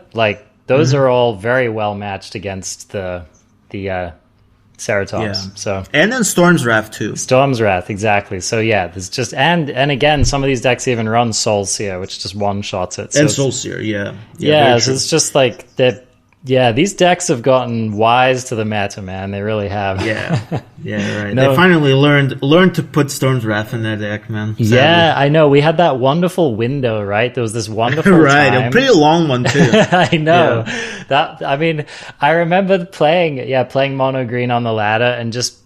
Speaker 1: those are all very well matched against the Ceratops. Yeah. So
Speaker 2: and then Storm's Wrath too.
Speaker 1: Storm's Wrath, exactly. So there's just and again, some of these decks even run Soul Seer, which just one shots it. So
Speaker 2: and Soul Seer,
Speaker 1: so it's just like that. Yeah, these decks have gotten wise to the meta, man. They really have.
Speaker 2: Yeah, right. They finally learned to put Storm's Wrath in their deck, man. Sadly.
Speaker 1: Yeah, I know. We had that wonderful window, right? There was this wonderful
Speaker 2: right,
Speaker 1: time.
Speaker 2: A pretty long one too.
Speaker 1: I know. Yeah. I remember playing Monogreen on the ladder, and just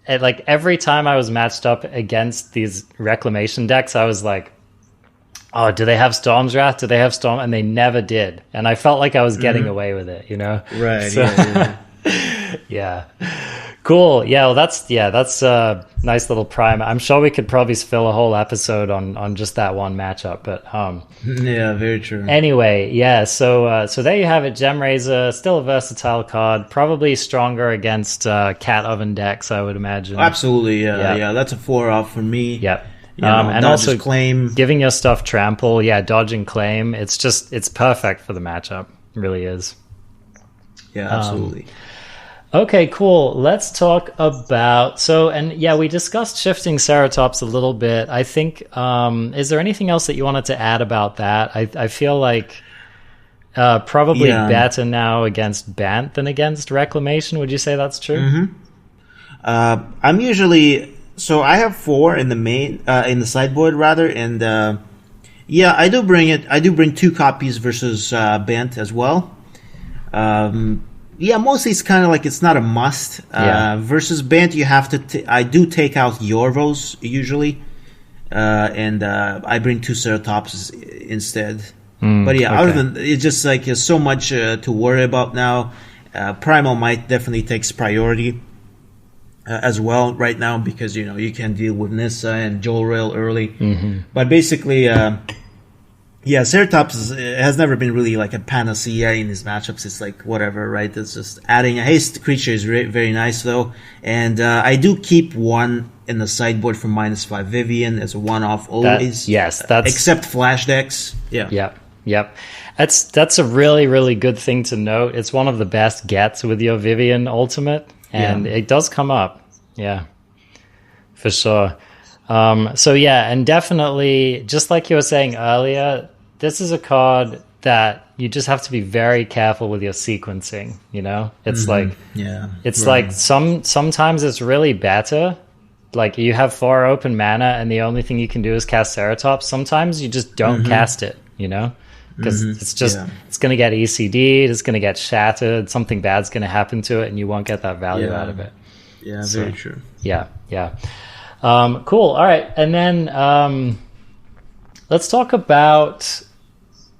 Speaker 1: every time I was matched up against these Reclamation decks, I was like, oh, do they have Storm's Wrath? Do they have Storm? And they never did. And I felt like I was getting away with it, you know?
Speaker 2: Right,
Speaker 1: so, yeah. Cool. Yeah, well, that's a nice little primer. I'm sure we could probably fill a whole episode on just that one matchup, but
Speaker 2: yeah, very true.
Speaker 1: Anyway, so there you have it. Gemrazor, still a versatile card, probably stronger against Cat Oven decks, I would imagine.
Speaker 2: Absolutely, yeah. That's a 4-off for me.
Speaker 1: Yep.
Speaker 2: And also claim,
Speaker 1: giving your stuff trample, dodge and claim. It's perfect for the matchup. It really is.
Speaker 2: Yeah, absolutely.
Speaker 1: Okay, cool. Let's talk about we discussed shifting Ceratops a little bit. I think is there anything else that you wanted to add about that? I feel like probably better now against Bant than against Reclamation. Would you say that's true?
Speaker 2: Mm-hmm. I'm usually. So I have 4 in the main, in the sideboard rather, and I do bring it. I do bring 2 copies versus Bant as well. Mostly it's kind of like it's not a must. Versus Bant, you have to. I do take out Yorvos usually, and I bring 2 Ceratopses instead. But other than it's just there's so much to worry about now. Primal Might definitely takes priority. As well right now because you can deal with Nissa and Joel Rail early, but basically Ceratops has never been really like a panacea in his matchups. It's like whatever, right? It's just adding a haste creature is very nice though, and I do keep 1 in the sideboard for -5 Vivian as a 1-off always.
Speaker 1: That's
Speaker 2: except flash decks.
Speaker 1: Yep. That's a really, really good thing to note. It's one of the best gets with your Vivian ultimate. And it does come up. Yeah, for sure. And definitely, just like you were saying earlier, this is a card that you just have to be very careful with your sequencing, you know? It's
Speaker 2: Mm-hmm.
Speaker 1: like sometimes it's really better. Like you have 4 open mana and the only thing you can do is cast Ceratops. Sometimes you just don't cast it, you know? Because it's just, it's going to get ECD'd, it's going to get shattered, something bad's going to happen to it and you won't get that value out of it.
Speaker 2: Yeah, very true.
Speaker 1: Yeah. Cool. All right. And then let's talk about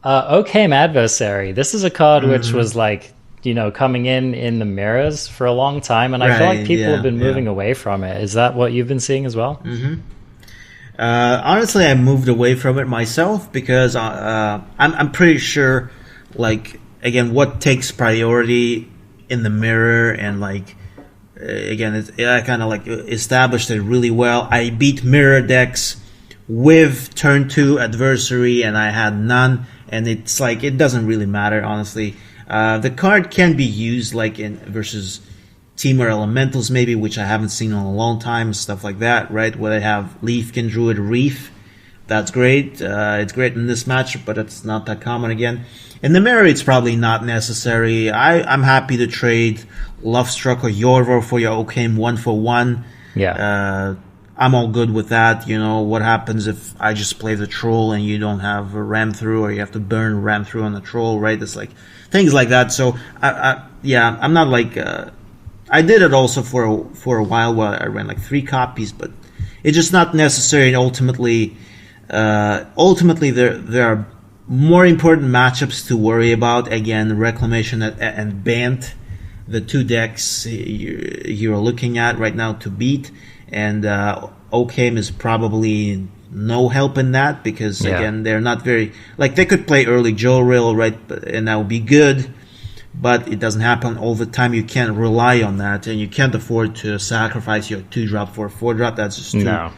Speaker 1: Occam Adversary. This is a card which was like, you know, coming in the mirrors for a long time, and I feel like people have been moving away from it. Is that what you've been seeing as well?
Speaker 2: Honestly, I moved away from it myself because I'm pretty sure, like, again, what takes priority in the mirror, and like, again, I kind of like established it really well. I beat mirror decks with turn 2 adversary, and I had none, and it's like, it doesn't really matter, honestly. The card can be used like in versus Temur Elementals maybe, which I haven't seen in a long time, stuff like that, right? Where they have Leafkin Druid Reef. That's great. It's great in this match, but it's not that common again. In the mirror, it's probably not necessary. I'm happy to trade Lovestruck or Yorvo for your Occam 1-for-1.
Speaker 1: Yeah.
Speaker 2: I'm all good with that. You know, what happens if I just play the troll and you don't have a ram through, or you have to burn ram through on the troll, right? It's like things like that. So I'm not like I did it also for a while where I ran like 3 copies, but it's just not necessary. And ultimately there are more important matchups to worry about. Again, Reclamation and Bant, the 2 decks you're looking at right now to beat. And Occam is probably no help in that because, again, they're not very... Like, they could play early Jolril, right, and that would be good, but it doesn't happen all the time. You can't rely on that, and you can't afford to sacrifice your 2-drop for a 4-drop. That's just too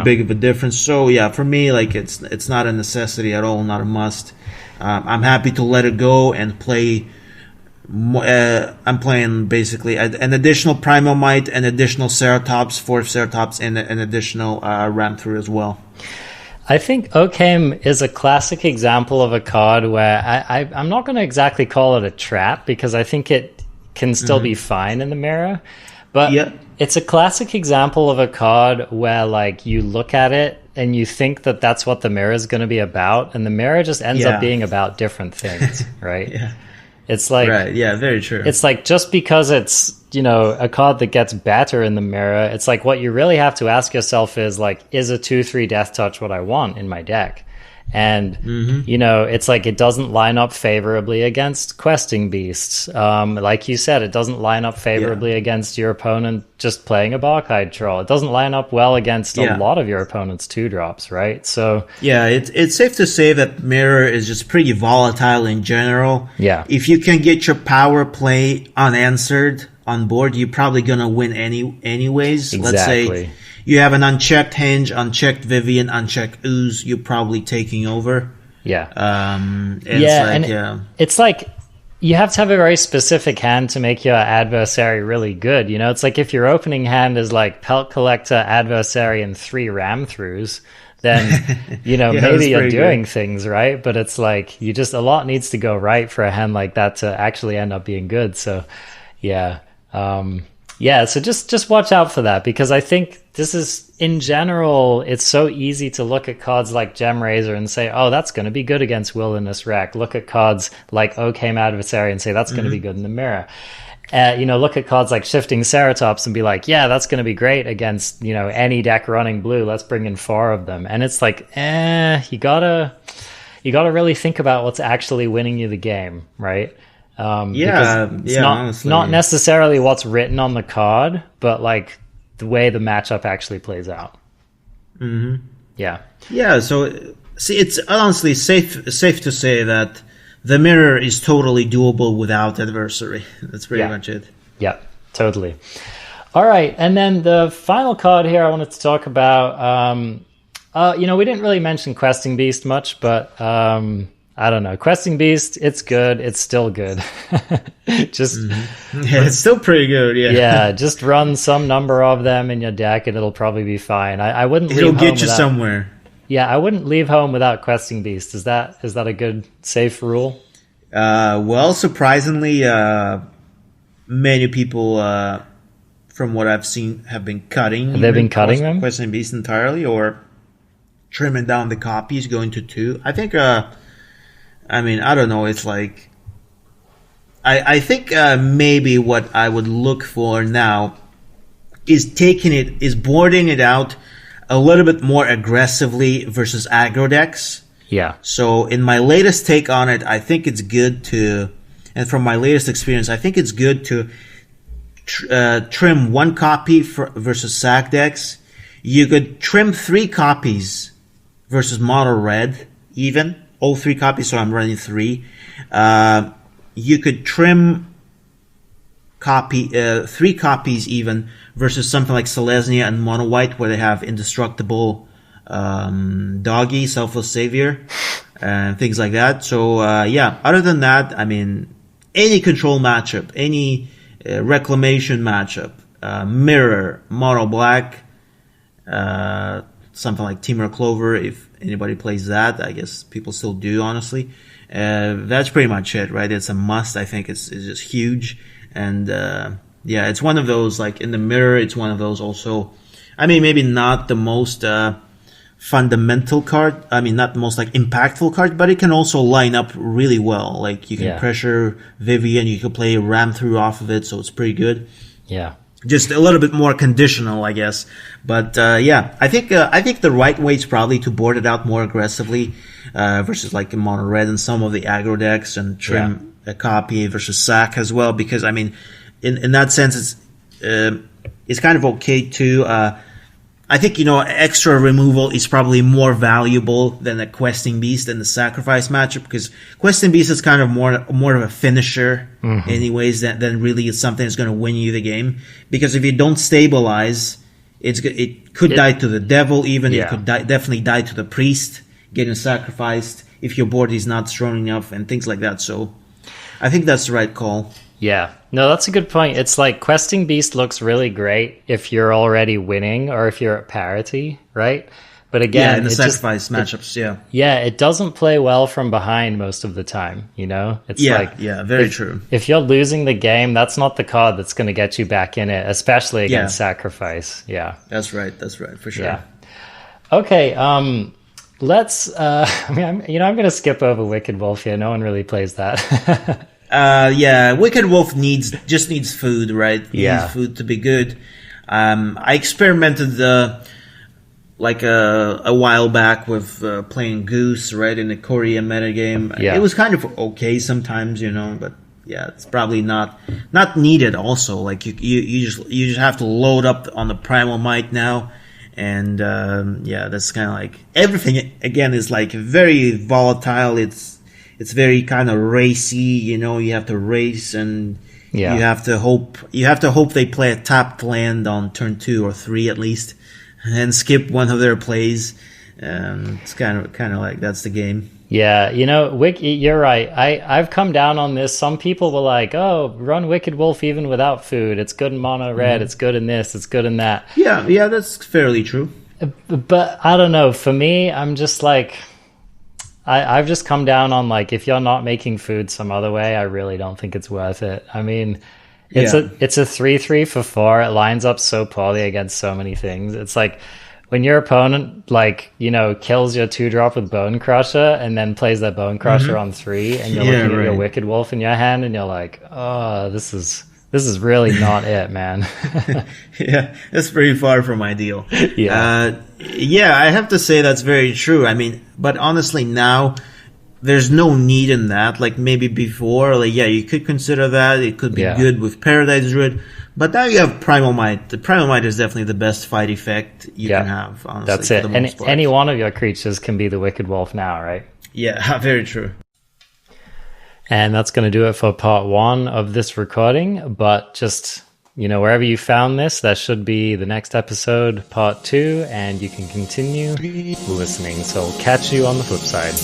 Speaker 2: big of a difference. So, yeah, for me, like, it's not a necessity at all, not a must. I'm happy to let it go and play... I'm playing basically an additional Primal Might, an additional Ceratops, 4 Ceratops, and an additional Ram through as well.
Speaker 1: I think Occam is a classic example of a card where I'm not going to exactly call it a trap because I think it can still be fine in the mirror. But it's a classic example of a card where like you look at it and you think that that's what the mirror is going to be about, and the mirror just ends up being about different things, right? It's like,
Speaker 2: right, yeah, very true.
Speaker 1: It's like just because it's, you know, a card that gets better in the mirror, it's like what you really have to ask yourself is like, is a 2/3 Death Touch what I want in my deck? And, you know, it's like it doesn't line up favorably against Questing Beasts. Like you said, it doesn't line up favorably against your opponent just playing a Barkide Troll. It doesn't line up well against a lot of your opponent's 2-drops, right? So
Speaker 2: yeah, it's safe to say that Mirror is just pretty volatile in general.
Speaker 1: Yeah.
Speaker 2: If you can get your power play unanswered on board, you're probably going to win anyways.
Speaker 1: Exactly.
Speaker 2: Let's say you have an unchecked Henge, unchecked Vivian, unchecked Ooze, you're probably taking over.
Speaker 1: It's like you have to have a very specific hand to make your adversary really good. You know, it's like if your opening hand is like Pelt Collector, Adversary, and 3 Ram Throughs, then, you know, maybe you're doing things right. But it's like a lot needs to go right for a hand like that to actually end up being good. So, so just watch out for that, because I think this is, in general, it's so easy to look at cards like Gemrazor and say, oh, that's going to be good against Wilderness Wreck. Look at cards like Occam Adversary and say, that's going to be good in the mirror. You know, look at cards like Shifting Ceratops and be like, yeah, that's going to be great against, you know, any deck running blue. Let's bring in 4 of them. And it's like, you gotta really think about what's actually winning you the game, right? It's not necessarily what's written on the card, but like the way the matchup actually plays out.
Speaker 2: So see, it's honestly safe to say that the mirror is totally doable without adversary. That's pretty much it.
Speaker 1: Yeah, totally. All right, and then the final card here I wanted to talk about, you know, we didn't really mention Questing Beast much, but I don't know. Questing Beast, it's good. It's still good.
Speaker 2: It's still pretty good,
Speaker 1: yeah, just run some number of them in your deck and it'll probably be fine. I wouldn't leave home
Speaker 2: get you somewhere.
Speaker 1: Yeah, I wouldn't leave home without questing beast. Is that a good safe rule?
Speaker 2: Well, surprisingly, many people, from what I've seen, have been cutting.
Speaker 1: Have they been cutting them?
Speaker 2: Questing beast entirely, or trimming down the copies, going to 2. I think. I mean, I don't know. It's like. I think maybe what I would look for now is boarding it out a little bit more aggressively versus aggro decks.
Speaker 1: Yeah.
Speaker 2: So in my latest take on it, I think it's good to, and from my latest experience, I think it's good to trim 1 copy versus sack decks. You could trim 3 copies versus mono red, even all 3 copies. So I'm running 3. You could trim 3 copies even versus something like Selesnya and Mono White, where they have indestructible Doggy, Selfless Savior, and things like that. So other than that, I mean, any control matchup, any reclamation matchup, Mirror, Mono Black, something like Temur Clover, if anybody plays that. I guess people still do, honestly. That's pretty much it, right? It's a must. I think it's just huge. And it's one of those, like in the Mirror, it's one of those also. I mean, maybe not the most fundamental card. I mean, not the most like impactful card, but it can also line up really well. Like you can pressure Vivian, you can play Ram Through off of it, so it's pretty good.
Speaker 1: Yeah.
Speaker 2: Just a little bit more conditional, I guess. But I think the right way is probably to board it out more aggressively versus like in mono red and some of the aggro decks, and trim a copy versus sack as well. Because I mean, in that sense, it's kind of okay too. I think, extra removal is probably more valuable than a Questing Beast and the Sacrifice matchup, because Questing Beast is kind of more of a finisher anyways than really it's something that's going to win you the game. Because if you don't stabilize, it could die to the Devil even. It could definitely die to the Priest getting sacrificed if your board is not strong enough and things like that. So I think that's the right call.
Speaker 1: Yeah. No, that's a good point. It's like Questing Beast looks really great if you're already winning or if you're at parity, right? But again,
Speaker 2: in the sacrifice matchups,
Speaker 1: it doesn't play well from behind most of the time, It's
Speaker 2: very true.
Speaker 1: If you're losing the game, that's not the card that's going to get you back in it, especially against sacrifice. Yeah.
Speaker 2: That's right, for sure.
Speaker 1: Yeah. Okay, let's I'm going to skip over Wicked Wolf here. No one really plays that.
Speaker 2: Wicked Wolf just needs food, right? Needs food to be good. I experimented a while back with playing Goose, right, in the Korean metagame. Yeah. It was kind of okay sometimes, but it's probably not needed. Also, like you just have to load up on the Primal Might now, and that's kind of like everything. Again, is like very volatile. It's very kind of racy, you have to race, and you have to hope they play a tapped land on turn 2 or 3 at least, and skip one of their plays. It's kind of like that's the game. Yeah,
Speaker 1: you're right. I've come down on this. Some people were like, "Oh, run Wicked Wolf even without food. It's good in mono red. It's good in this. It's good in that."
Speaker 2: Yeah, that's fairly true.
Speaker 1: But I don't know. For me, I'm just like, I've just come down on, like, if you're not making food some other way, I really don't think it's worth it. I mean, it's a 3/3 for 4. It lines up so poorly against so many things. It's like when your opponent, like, kills your 2-drop with Bone Crusher and then plays that Bone Crusher on 3, and you're looking at your Wicked Wolf in your hand, and you're like, oh, this is really not it, man.
Speaker 2: Yeah, that's pretty far from ideal. I have to say that's very true. I mean, but honestly now, there's no need in that. Like maybe before, you could consider that. It could be good with Paradise Druid. But now you have Primal Might. The Primal Might is definitely the best fight effect you can have, honestly.
Speaker 1: That's it. And any one of your creatures can be the Wicked Wolf now, right?
Speaker 2: Yeah, very true.
Speaker 1: And that's going to do it for part 1 of this recording. But just, wherever you found this, that should be the next episode, part 2, and you can continue listening. So we'll catch you on the flip side.